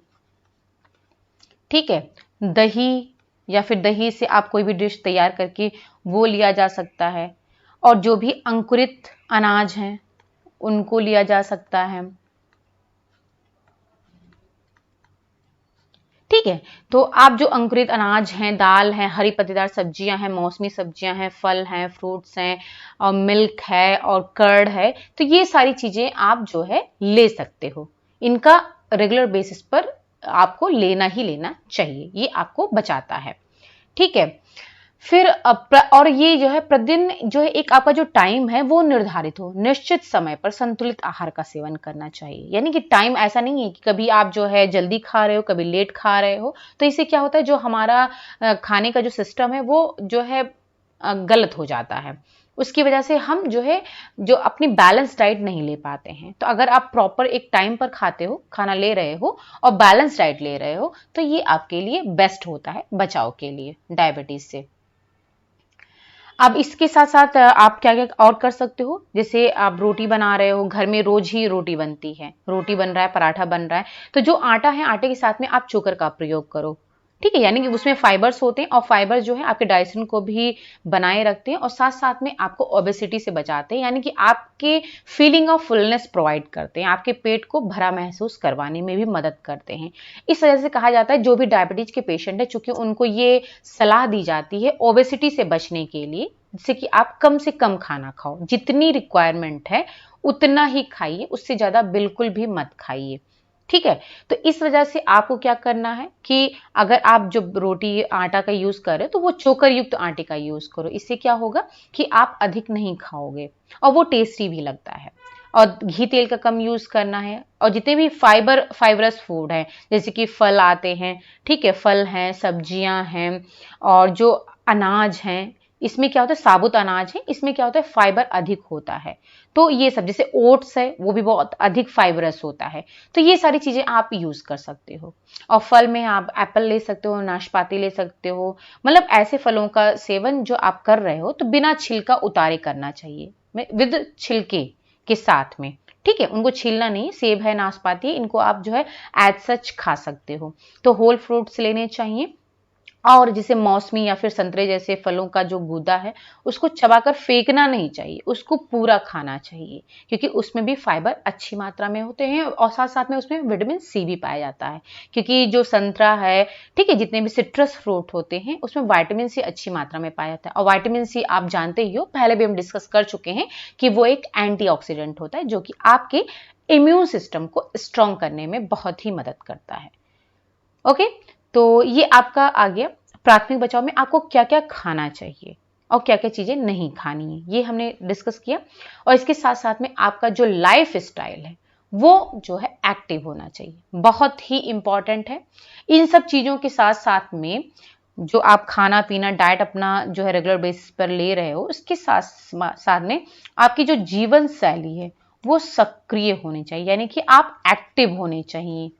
S1: ठीक है, दही, या फिर दही से आप कोई भी डिश तैयार करके वो लिया जा सकता है। और जो भी अंकुरित अनाज हैं उनको लिया जा सकता है। ठीक ठीक है। तो आप जो अंकुरित अनाज हैं, दाल हैं, हरी पत्तेदार सब्जियां हैं, मौसमी सब्जियां हैं, फल हैं, फ्रूट्स हैं और मिल्क है और कर्ड है, तो ये सारी चीजें आप जो है ले सकते हो। इनका रेगुलर बेसिस पर आपको लेना ही लेना चाहिए, ये आपको बचाता है। ठीक है। फिर और ये जो है प्रतिदिन जो है एक आपका जो टाइम है वो निर्धारित हो, निश्चित समय पर संतुलित आहार का सेवन करना चाहिए। यानी कि टाइम ऐसा नहीं है कि कभी आप जो है जल्दी खा रहे हो, कभी लेट खा रहे हो, तो इससे क्या होता है जो हमारा खाने का जो सिस्टम है वो जो है गलत हो जाता है। उसकी वजह से हम जो है जो अपनी बैलेंस डाइट नहीं ले पाते हैं। तो अगर आप प्रॉपर एक टाइम पर खाते हो, खाना ले रहे हो और बैलेंस डाइट ले रहे हो, तो ये आपके लिए बेस्ट होता है बचाव के लिए डायबिटीज से। अब इसके साथ साथ आप क्या क्या और कर सकते हो, जैसे आप रोटी बना रहे हो, घर में रोज ही रोटी बनती है, रोटी बन रहा है, पराठा बन रहा है, तो जो आटा है आटे के साथ में आप चोकर का प्रयोग करो। ठीक है। यानी कि उसमें फाइबर्स होते हैं और फाइबर जो है आपके डाइजेशन को भी बनाए रखते हैं और साथ साथ में आपको ओबेसिटी से बचाते हैं। यानी कि आपके फीलिंग ऑफ फुलनेस प्रोवाइड करते हैं, आपके पेट को भरा महसूस करवाने में भी मदद करते हैं। इस वजह से कहा जाता है जो भी डायबिटीज के पेशेंट है, चूंकि उनको ये सलाह दी जाती है ओबेसिटी से बचने के लिए, जिससे कि आप कम से कम खाना खाओ, जितनी रिक्वायरमेंट है उतना ही खाइए, उससे ज्यादा बिल्कुल भी मत खाइए। ठीक है। तो इस वजह से आपको क्या करना है कि अगर आप जो रोटी आटा का यूज कर रहे हो तो वो चोकर युक्त आटे का यूज करो। इससे क्या होगा कि आप अधिक नहीं खाओगे और वो टेस्टी भी लगता है। और घी तेल का कम यूज करना है। और जितने भी फाइबरस फूड है, जैसे कि फल आते हैं, ठीक है, फल हैं, सब्जियां हैं और जो अनाज हैं, इसमें क्या होता है साबुत अनाज है, इसमें क्या होता है फाइबर अधिक होता है। तो ये सब जैसे ओट्स है वो भी बहुत अधिक फाइबरस होता है। तो ये सारी चीजें आप यूज कर सकते हो। और फल में आप एप्पल ले सकते हो, नाशपाती ले सकते हो, मतलब ऐसे फलों का सेवन जो आप कर रहे हो तो बिना छिलका उतारे करना चाहिए, विद छिलके के साथ में। ठीक है। उनको छीलना नहीं, सेब है, नाशपाती, इनको आप जो है एज सच खा सकते हो। तो होल फ्रूट्स लेने चाहिए। और जैसे मौसमी या फिर संतरे जैसे फलों का जो गूदा है उसको चबाकर फेंकना नहीं चाहिए, उसको पूरा खाना चाहिए, क्योंकि उसमें भी फाइबर अच्छी मात्रा में होते हैं और साथ साथ में उसमें विटामिन सी भी पाया जाता है। क्योंकि जो संतरा है, ठीक है, जितने भी सिट्रस फ्रूट होते हैं उसमें विटामिन सी अच्छी मात्रा में पाया जाता है। और विटामिन सी आप जानते ही हो, पहले भी हम डिस्कस कर चुके हैं कि वो एक एंटीऑक्सीडेंट होता है जो कि आपके इम्यून सिस्टम को स्ट्रांग करने में बहुत ही मदद करता है। ओके। तो ये आपका आ गया प्राथमिक बचाव में आपको क्या क्या खाना चाहिए और क्या क्या चीजें नहीं खानी है, ये हमने डिस्कस किया। और इसके साथ साथ में आपका जो लाइफ स्टाइल है वो जो है एक्टिव होना चाहिए, बहुत ही इंपॉर्टेंट है। इन सब चीजों के साथ साथ में जो आप खाना पीना डाइट अपना जो है रेगुलर बेसिस पर ले रहे हो, उसके साथ साथ में आपकी जो जीवन शैली है वो सक्रिय होनी चाहिए, यानी कि आप एक्टिव होने चाहिए।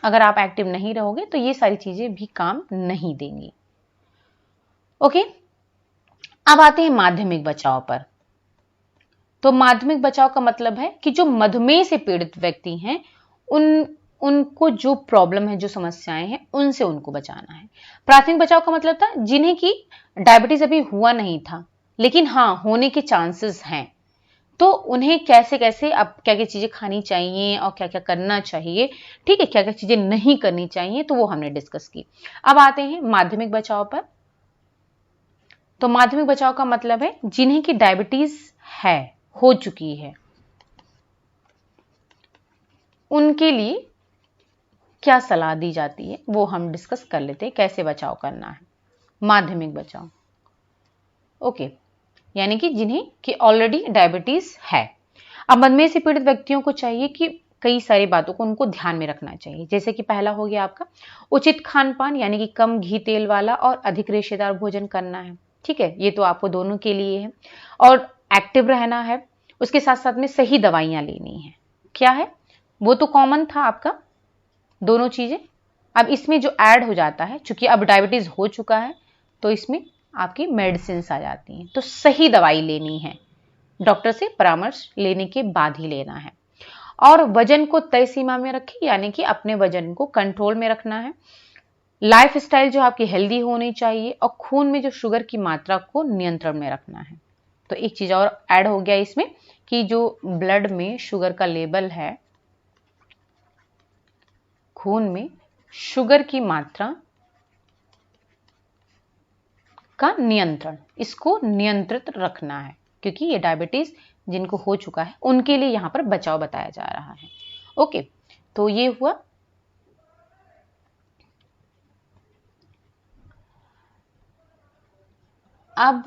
S1: अगर आप एक्टिव नहीं रहोगे तो ये सारी चीजें भी काम नहीं देंगी। ओके। अब आते हैं माध्यमिक बचाव पर। तो माध्यमिक बचाव का मतलब है कि जो मधुमेह से पीड़ित व्यक्ति हैं उनको जो प्रॉब्लम है, जो समस्याएं हैं, उनसे उनको बचाना है। प्राथमिक बचाव का मतलब था जिन्हें की डायबिटीज अभी हुआ नहीं था लेकिन हाँ होने के चांसेस हैं, तो उन्हें कैसे कैसे अब क्या क्या चीजें खानी चाहिए और क्या क्या करना चाहिए, ठीक है, क्या क्या चीजें नहीं करनी चाहिए, तो वो हमने डिस्कस की। अब आते हैं माध्यमिक बचाव पर। तो माध्यमिक बचाव का मतलब है जिन्हें की डायबिटीज है, हो चुकी है, उनके लिए क्या सलाह दी जाती है वो हम डिस्कस कर लेते हैं, कैसे बचाव करना है। माध्यमिक बचाव, ओके, यानी कि जिन्हें कि ऑलरेडी डायबिटीज है। अब मधुमेह से पीड़ित व्यक्तियों को चाहिए कि कई सारी बातों को उनको ध्यान में रखना चाहिए। जैसे कि पहला हो गया आपका उचित खान पान, यानी कि कम घी तेल वाला और अधिक रेशेदार भोजन करना है। ठीक है, ये तो आपको दोनों के लिए है। और एक्टिव रहना है, उसके साथ साथ में सही दवाइयां लेनी है। क्या है वो तो कॉमन था आपका, दोनों चीजें। अब इसमें जो ऐड हो जाता है, चूंकि अब डायबिटीज हो चुका है तो इसमें आपकी मेडिसिन आ जाती हैं। तो सही दवाई लेनी है, डॉक्टर से परामर्श लेने के बाद ही लेना है। और वजन को तय सीमा में रखें, यानी कि अपने वजन को कंट्रोल में रखना है। लाइफ स्टाइल जो आपकी हेल्दी होनी चाहिए और खून में जो शुगर की मात्रा को नियंत्रण में रखना है। तो एक चीज और ऐड हो गया इसमें कि जो ब्लड में शुगर का लेवल है, खून में शुगर की मात्रा का नियंत्रण, इसको नियंत्रित रखना है, क्योंकि ये डायबिटीज जिनको हो चुका है उनके लिए यहां पर बचाव बताया जा रहा है। ओके, तो ये हुआ। अब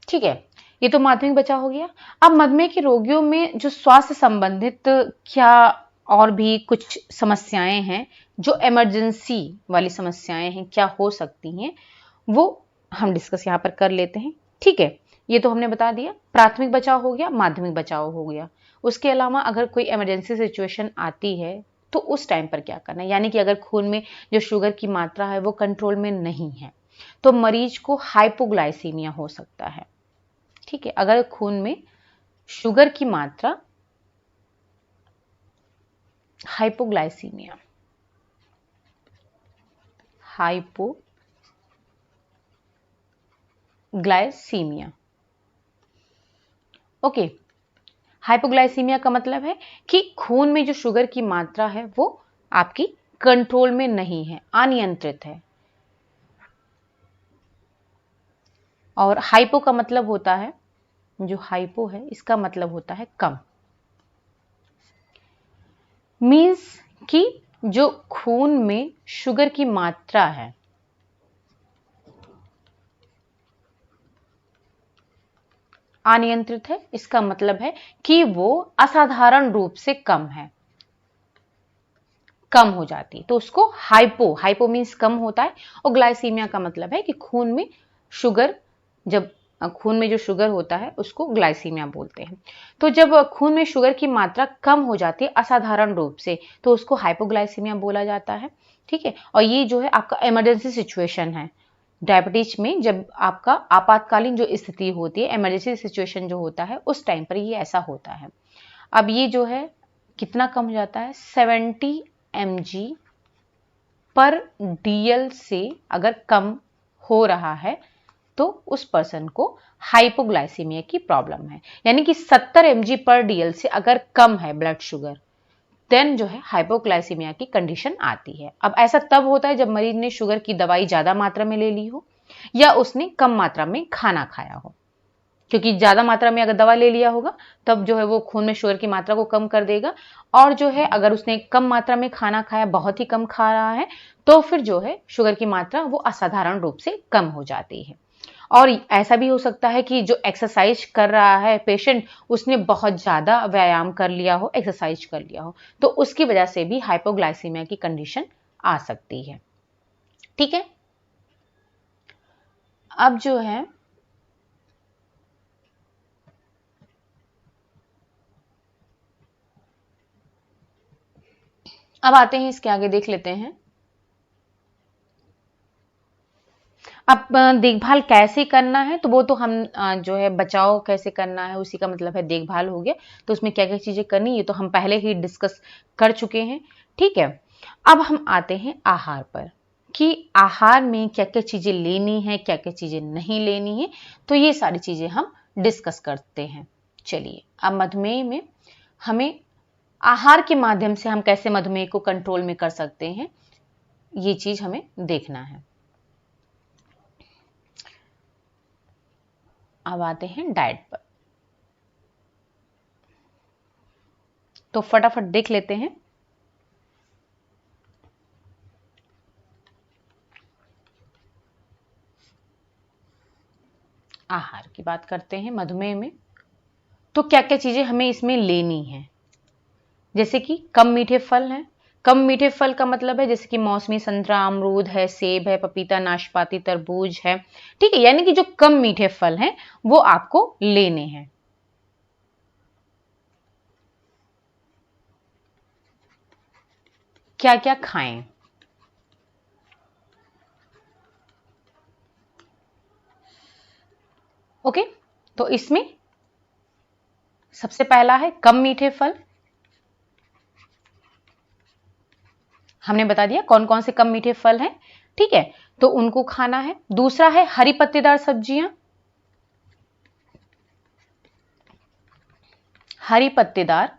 S1: ठीक है, ये तो माध्यमिक बचाव हो गया। अब मधुमेह के रोगियों में जो स्वास्थ्य संबंधित क्या और भी कुछ समस्याएं हैं, जो इमरजेंसी वाली समस्याएं हैं, क्या हो सकती हैं, वो हम डिस्कस यहाँ पर कर लेते हैं। ठीक है, ये तो हमने बता दिया, प्राथमिक बचाव हो गया, माध्यमिक बचाव हो गया। उसके अलावा अगर कोई इमरजेंसी सिचुएशन आती है तो उस टाइम पर क्या करना है, यानी कि अगर खून में जो शुगर की मात्रा है वो कंट्रोल में नहीं है तो मरीज को हाइपोग्लाइसीमिया हो सकता है। ठीक है, अगर खून में शुगर की मात्रा हाइपोग्लाइसीमिया, हाइपोग्लाइसीमिया, ओके, हाइपोग्लाइसीमिया का मतलब है कि खून में जो शुगर की मात्रा है वो आपकी कंट्रोल में नहीं है, अनियंत्रित है। और हाइपो का मतलब होता है, जो हाइपो है इसका मतलब होता है कम, मीन्स कि जो खून में शुगर की मात्रा है अनियंत्रित है, इसका मतलब है कि वो असाधारण रूप से कम है, कम हो जाती है, तो उसको हाइपो, हाइपो मीन्स कम होता है। और ग्लाइसीमिया का मतलब है कि खून में शुगर, जब खून में जो शुगर होता है उसको ग्लाइसीमिया बोलते हैं। तो जब खून में शुगर की मात्रा कम हो जाती है असाधारण रूप से तो उसको हाइपोग्लाइसीमिया बोला जाता है। ठीक है, और ये जो है आपका इमरजेंसी सिचुएशन है डायबिटीज में, जब आपका आपातकालीन जो स्थिति होती है, इमरजेंसी सिचुएशन जो होता है उस टाइम पर ये ऐसा होता है। अब ये जो है कितना कम हो जाता है, 70 mg पर DL से अगर कम हो रहा है तो उस पर्सन को हाइपोग्लाइसीमिया की प्रॉब्लम है, यानी कि 70 mg पर DL से अगर कम है ब्लड शुगर, देन जो है हाइपोग्लाइसीमिया की कंडीशन आती है। अब ऐसा तब होता है जब मरीज ने शुगर की दवाई ज्यादा मात्रा में ले ली हो या उसने कम मात्रा में खाना खाया हो, क्योंकि ज्यादा मात्रा में अगर दवा ले लिया होगा तब जो है वो खून में शुगर की मात्रा को कम कर देगा, और जो है अगर उसने कम मात्रा में खाना खाया, बहुत ही कम खा रहा है, तो फिर जो है शुगर की मात्रा वो असाधारण रूप से कम हो जाती है। और ऐसा भी हो सकता है कि जो एक्सरसाइज कर रहा है पेशेंट, उसने बहुत ज्यादा व्यायाम कर लिया हो, एक्सरसाइज कर लिया हो, तो उसकी वजह से भी हाइपोग्लाइसीमिया की कंडीशन आ सकती है। ठीक है, अब जो है अब आते हैं इसके आगे, देख लेते हैं अब देखभाल कैसे करना है, तो वो तो हम जो है बचाव कैसे करना है उसी का मतलब है देखभाल हो गया। तो उसमें क्या क्या चीजें करनी ये तो हम पहले ही डिस्कस कर चुके हैं। ठीक है, अब हम आते हैं आहार पर कि आहार में क्या क्या चीजें लेनी है, क्या क्या चीजें नहीं लेनी है, तो ये सारी चीजें हम डिस्कस करते हैं। चलिए, अब मधुमेह में हमें आहार के माध्यम से हम कैसे मधुमेह को कंट्रोल में कर सकते हैं, ये चीज हमें देखना है। अब आते हैं डाइट पर, तो फटाफट देख लेते हैं। आहार की बात करते हैं मधुमेह में, तो क्या क्या चीजें हमें इसमें लेनी है, जैसे कि कम मीठे फल हैं। कम मीठे फल का मतलब है जैसे कि मौसमी संतरा, अमरूद है, सेब है, पपीता, नाशपाती, तरबूज है। ठीक है, यानी कि जो कम मीठे फल हैं वो आपको लेने हैं। क्या क्या खाएं, ओके, तो इसमें सबसे पहला है कम मीठे फल, हमने बता दिया कौन कौन से कम मीठे फल हैं। ठीक है, तो उनको खाना है। दूसरा है हरी पत्तेदार सब्जियां, हरी पत्तेदार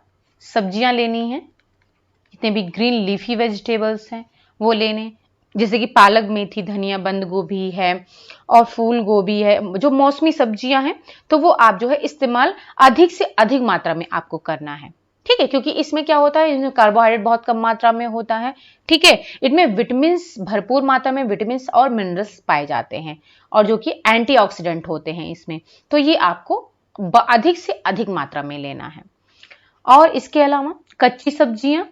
S1: सब्जियां लेनी है, जितने भी ग्रीन लीफी वेजिटेबल्स हैं वो लेने, जैसे कि पालक, मेथी, धनिया, बंद गोभी है और फूल गोभी है, जो मौसमी सब्जियां हैं तो वो आप जो है इस्तेमाल अधिक से अधिक मात्रा में आपको करना है। ठीक है, क्योंकि इसमें क्या होता है, इसमें कार्बोहाइड्रेट बहुत कम मात्रा में होता है। ठीक है, इनमें विटामिन, भरपूर मात्रा में विटामिन और मिनरल्स पाए जाते हैं और जो कि एंटीऑक्सीडेंट होते हैं इसमें, तो ये आपको अधिक से अधिक मात्रा में लेना है। और इसके अलावा कच्ची सब्जियां,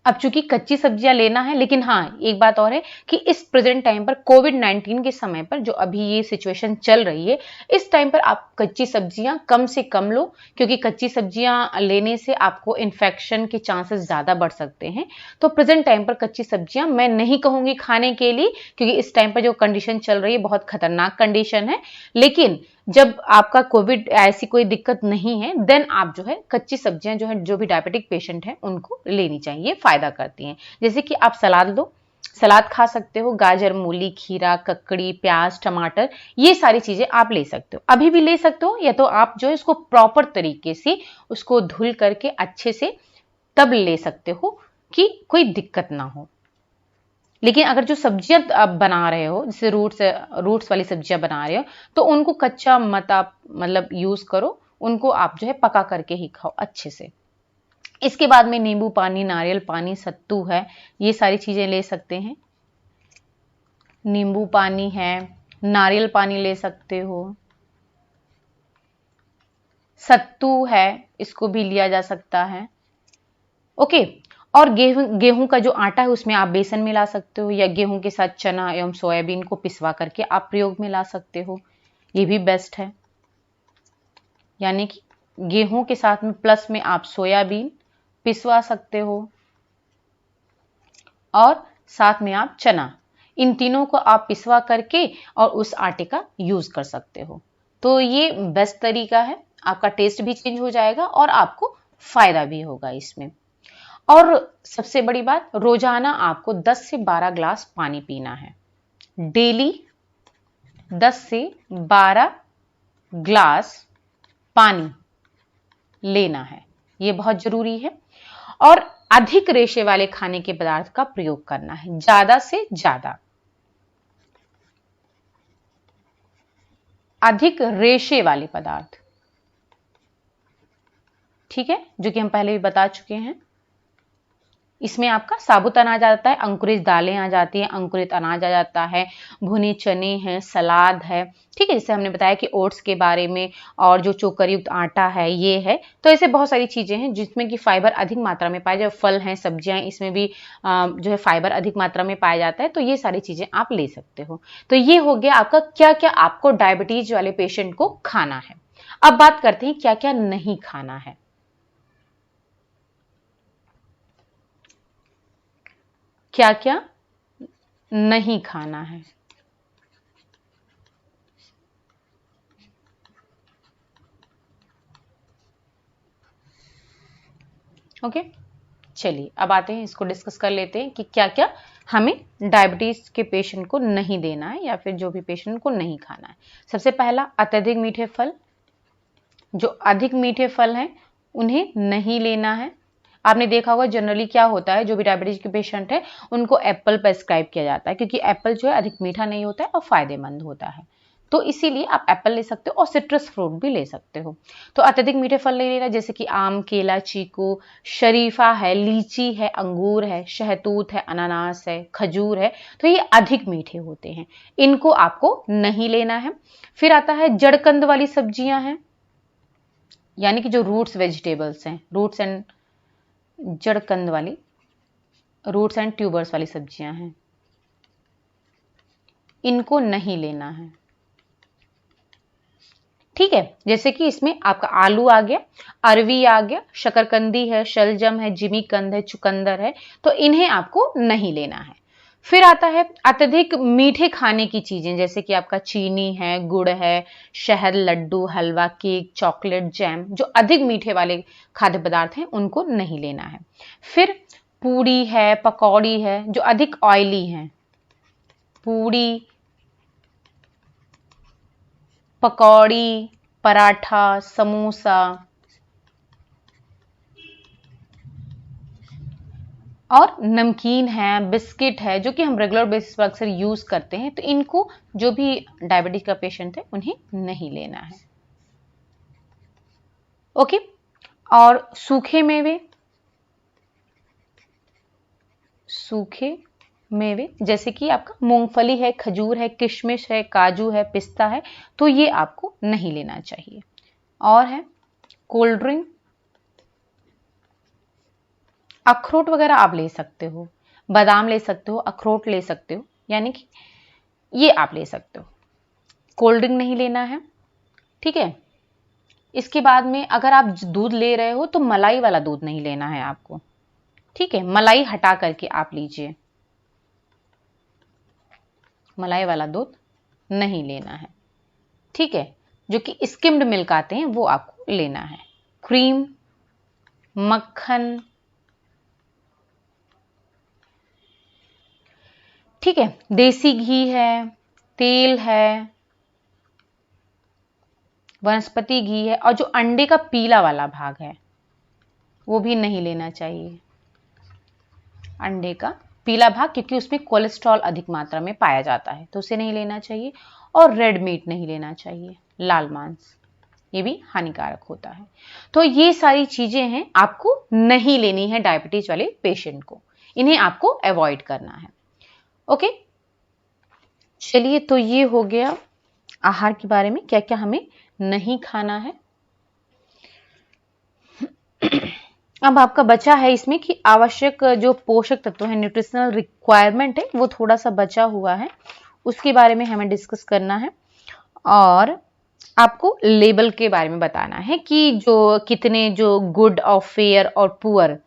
S1: अब चूंकि कच्ची सब्जियां लेना है, लेकिन हाँ एक बात और है कि इस प्रेजेंट टाइम पर कोविड-19 के समय पर जो अभी ये सिचुएशन चल रही है, इस टाइम पर आप कच्ची सब्जियां कम से कम लो, क्योंकि कच्ची सब्जियां लेने से आपको इन्फेक्शन के चांसेस ज्यादा बढ़ सकते हैं। तो प्रेजेंट टाइम पर कच्ची सब्जियां मैं नहीं कहूंगी खाने के लिए, क्योंकि इस टाइम पर जो कंडीशन चल रही है बहुत खतरनाक कंडीशन है, लेकिन जब आपका कोविड ऐसी कोई दिक्कत नहीं है, देन आप जो है कच्ची सब्जियां जो है, जो भी डायबिटिक पेशेंट है उनको लेनी चाहिए, फायदा करती हैं। जैसे कि आप सलाद लो, सलाद खा सकते हो, गाजर, मूली, खीरा, ककड़ी, प्याज, टमाटर, ये सारी चीजें आप ले सकते हो, अभी भी ले सकते हो, या तो आप जो है इसको प्रॉपर तरीके से उसको धुल करके अच्छे से तब ले सकते हो कि कोई दिक्कत ना हो। लेकिन अगर जो सब्जियां आप बना रहे हो, जैसे रूट्स वाली सब्जियां बना रहे हो, तो उनको कच्चा मत आप मतलब यूज करो, उनको आप जो है पका करके ही खाओ अच्छे से। इसके बाद में नींबू पानी, नारियल पानी, सत्तू है, ये सारी चीजें ले सकते हैं। नींबू पानी है, नारियल पानी ले सकते हो, सत्तू है, इसको भी लिया जा सकता है। ओके, और गेहूं का जो आटा है उसमें आप बेसन मिला सकते हो, या गेहूं के साथ चना एवं सोयाबीन को पिसवा करके आप प्रयोग में ला सकते हो, ये भी बेस्ट है। यानी कि गेहूं के साथ में प्लस में आप सोयाबीन पिसवा सकते हो और साथ में आप चना, इन तीनों को आप पिसवा करके और उस आटे का यूज कर सकते हो। तो ये बेस्ट तरीका है, आपका टेस्ट भी चेंज हो जाएगा और आपको फायदा भी होगा इसमें। और सबसे बड़ी बात, रोजाना आपको 10 से 12 ग्लास पानी पीना है, डेली 10 से 12 ग्लास पानी लेना है, ये बहुत जरूरी है। और अधिक रेशे वाले खाने के पदार्थ का प्रयोग करना है, ज्यादा से ज्यादा अधिक रेशे वाले पदार्थ, ठीक है, जो कि हम पहले भी बता चुके हैं। इसमें आपका साबुत अनाज आता है, अंकुरित दालें आ जाती हैं, अंकुरित अनाज आ जाता है, भुने चने हैं, सलाद है, ठीक है, जैसे हमने बताया कि ओट्स के बारे में, और जो चोकर युक्त आटा है ये है। तो ऐसे बहुत सारी चीजें हैं जिसमें कि फाइबर अधिक मात्रा में पाया जाए, फल हैं, सब्जियां हैं, इसमें भी जो है फाइबर अधिक मात्रा में पाया जाता है, तो ये सारी चीजें आप ले सकते हो। तो ये हो गया आपका क्या क्या आपको डायबिटीज वाले पेशेंट को खाना है। अब बात करते हैं क्या क्या नहीं खाना है। क्या क्या नहीं खाना है। ओके, चलिए अब आते हैं, इसको डिस्कस कर लेते हैं कि क्या क्या हमें डायबिटीज के पेशेंट को नहीं देना है या फिर जो भी पेशेंट को नहीं खाना है। सबसे पहला, अत्यधिक मीठे फल, जो अधिक मीठे फल हैं उन्हें नहीं लेना है। आपने देखा होगा जनरली क्या होता है, जो भी डायबिटीज के पेशेंट है उनको एप्पल प्रेस्क्राइब किया जाता है, क्योंकि एप्पल जो है अधिक मीठा नहीं होता है और फायदेमंद होता है, तो इसीलिए आप एप्पल ले सकते हो और सिट्रस फ्रूट भी ले सकते हो। तो अत्यधिक मीठे फल नहीं लेना, जैसे कि आम, केला, चीकू, शरीफा है, लीची है, अंगूर है, शहतूत है, अनानास है, खजूर है, तो ये अधिक मीठे होते हैं, इनको आपको नहीं लेना है। फिर आता है जड़कंद वाली सब्जियां हैं, यानी कि जो रूट्स वेजिटेबल्स हैं, रूट्स एंड जड़कंद वाली, रूट्स एंड ट्यूबर्स वाली सब्जियां हैं, इनको नहीं लेना है, ठीक है। जैसे कि इसमें आपका आलू आ गया, अरवी आ गया, शकरकंदी है, शलजम है, जिमीकंद है, चुकंदर है, तो इन्हें आपको नहीं लेना है। फिर आता है अत्यधिक मीठे खाने की चीजें, जैसे कि आपका चीनी है, गुड़ है, शहद, लड्डू, हलवा, केक, चॉकलेट, जैम, जो अधिक मीठे वाले खाद्य पदार्थ हैं उनको नहीं लेना है। फिर पूड़ी है, पकौड़ी है, जो अधिक ऑयली हैं, पूड़ी, पकौड़ी, पराठा, समोसा और नमकीन है, बिस्किट है, जो कि हम रेगुलर बेसिस पर अक्सर यूज करते हैं, तो इनको जो भी डायबिटीज का पेशेंट है उन्हें नहीं लेना है। ओके। और सूखे मेवे, सूखे मेवे जैसे कि आपका मूंगफली है, खजूर है, किशमिश है, काजू है, पिस्ता है, तो ये आपको नहीं लेना चाहिए। और है कोल्ड ड्रिंक, अखरोट वगैरह आप ले सकते हो, बादाम ले सकते हो, अखरोट ले सकते हो, यानी कि ये आप ले सकते हो। कोल्ड ड्रिंक नहीं लेना है, ठीक है। इसके बाद में अगर आप दूध ले रहे हो तो मलाई वाला दूध नहीं लेना है आपको, ठीक है। मलाई हटा करके आप लीजिए, मलाई वाला दूध नहीं लेना है, ठीक है। जो कि स्किम्ड मिल्क आते हैं वो आपको लेना है। क्रीम, मक्खन, ठीक है, देसी घी है, तेल है, वनस्पति घी है, और जो अंडे का पीला वाला भाग है वो भी नहीं लेना चाहिए, अंडे का पीला भाग, क्योंकि उसमें कोलेस्ट्रॉल अधिक मात्रा में पाया जाता है, तो उसे नहीं लेना चाहिए। और रेड मीट नहीं लेना चाहिए, लाल मांस, ये भी हानिकारक होता है। तो ये सारी चीजें हैं, आपको नहीं लेनी है डायबिटीज वाले पेशेंट को, इन्हें आपको अवॉइड करना है। ओके, चलिए, तो ये हो गया आहार के बारे में, क्या क्या हमें नहीं खाना है। अब आपका बचा है इसमें कि आवश्यक जो पोषक तत्व है, न्यूट्रिशनल रिक्वायरमेंट है, वो थोड़ा सा बचा हुआ है, उसके बारे में हमें डिस्कस करना है। और आपको लेबल के बारे में बताना है कि जो कितने जो गुड और फेयर और पुअर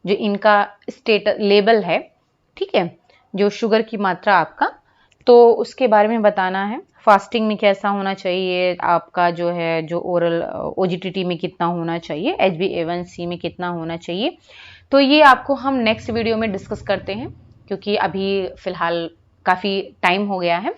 S1: जो इनका स्टेटस लेबल है, ठीक है, जो शुगर की मात्रा आपका, तो उसके बारे में बताना है। फास्टिंग में कैसा होना चाहिए आपका, जो है जो ओरल ओजीटीटी में कितना होना चाहिए, HbA1c में कितना होना चाहिए, तो ये आपको हम नेक्स्ट वीडियो में डिस्कस करते हैं, क्योंकि अभी फिलहाल काफ़ी टाइम हो गया है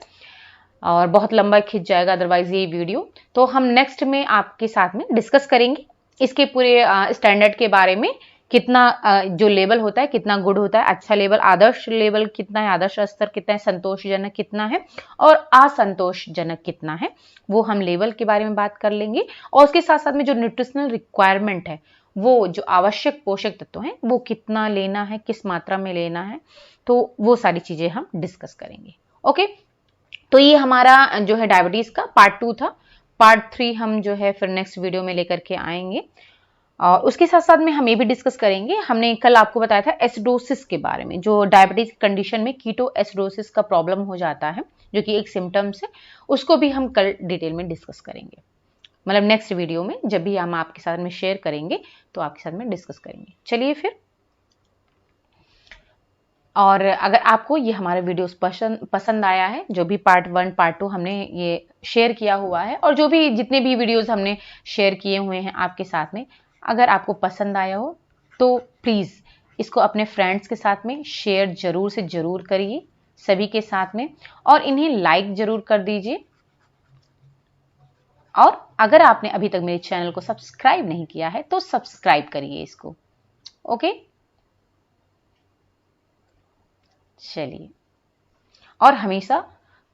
S1: और बहुत लंबा खिंच जाएगा अदरवाइज ये वीडियो। तो हम नेक्स्ट में आपके साथ में डिस्कस करेंगे इसके पूरे स्टैंडर्ड के बारे में, कितना जो लेवल होता है कितना गुड होता है, अच्छा लेवल, आदर्श लेवल कितना है, आदर्श स्तर कितना है, संतोषजनक कितना है और असंतोषजनक कितना है, वो हम लेवल के बारे में बात कर लेंगे। और उसके साथ साथ में जो न्यूट्रिशनल रिक्वायरमेंट है, वो जो आवश्यक पोषक तत्व हैं वो कितना लेना है, किस मात्रा में लेना है, तो वो सारी चीजें हम डिस्कस करेंगे। ओके, तो ये हमारा जो है डायबिटीज का पार्ट 2 था। पार्ट 3 हम जो है फिर नेक्स्ट वीडियो में लेकर के आएंगे। और उसके साथ साथ में हम ये भी डिस्कस करेंगे, हमने कल आपको बताया था एसिडोसिस के बारे में, जो डायबिटीज कंडीशन में कीटो एसिडोसिस का प्रॉब्लम हो जाता है, जो कि एक सिम्टम्स है, उसको भी हम कल डिटेल में डिस्कस करेंगे। मतलब नेक्स्ट वीडियो में जब भी हम आपके साथ में शेयर करेंगे तो आपके साथ में डिस्कस करेंगे। चलिए फिर, और अगर आपको ये हमारे वीडियोस पसंद आया है, जो भी पार्ट 1 पार्ट 2 हमने ये शेयर किया हुआ है, और जो भी जितने भी वीडियोस हमने शेयर किए हुए हैं आपके साथ में, अगर आपको पसंद आया हो तो प्लीज़ इसको अपने फ्रेंड्स के साथ में शेयर जरूर से जरूर करिए, सभी के साथ में, और इन्हें लाइक जरूर कर दीजिए। और अगर आपने अभी तक मेरे चैनल को सब्सक्राइब नहीं किया है तो सब्सक्राइब करिए इसको। ओके, चलिए, और हमेशा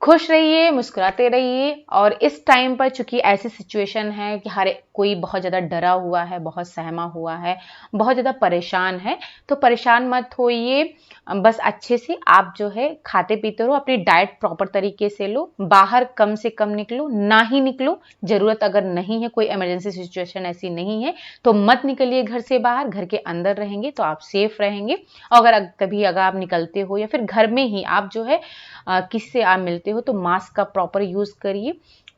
S1: खुश रहिए, मुस्कुराते रहिए। और इस टाइम पर चूंकि ऐसी सिचुएशन है कि हर कोई बहुत ज़्यादा डरा हुआ है, बहुत सहमा हुआ है, बहुत ज़्यादा परेशान है, तो परेशान मत होइए। बस अच्छे से आप जो है खाते पीते रहो, अपनी डाइट प्रॉपर तरीके से लो, बाहर कम से कम निकलो, ना ही निकलो, ज़रूरत अगर नहीं है, कोई इमरजेंसी सिचुएशन ऐसी नहीं है तो मत निकलिए घर से बाहर, घर के अंदर रहेंगे तो आप सेफ रहेंगे। और अगर आप निकलते हो या फिर घर में ही आप जो है किसी से आप मिलते हो तो मास्क का प्रॉपर यूज़ करिए,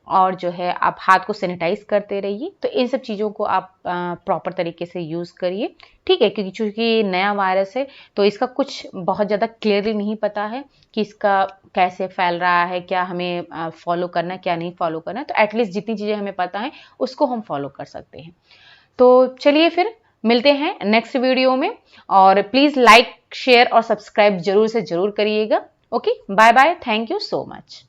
S1: और जो है आप हाथ को सैनिटाइज करते रहिए। तो इन सब चीज़ों को आप प्रॉपर तरीके से यूज़ करिए, ठीक है, क्योंकि चूंकि नया वायरस है तो इसका कुछ बहुत ज़्यादा क्लियरली नहीं पता है कि इसका कैसे फैल रहा है, क्या हमें फॉलो करना है, क्या नहीं फॉलो करना है। तो एटलीस्ट जितनी चीज़ें हमें पता है उसको हम फॉलो कर सकते हैं। तो चलिए फिर मिलते हैं नेक्स्ट वीडियो में, और प्लीज़ लाइक शेयर और सब्सक्राइब जरूर से जरूर करिएगा। Okay, bye bye, thank you so much.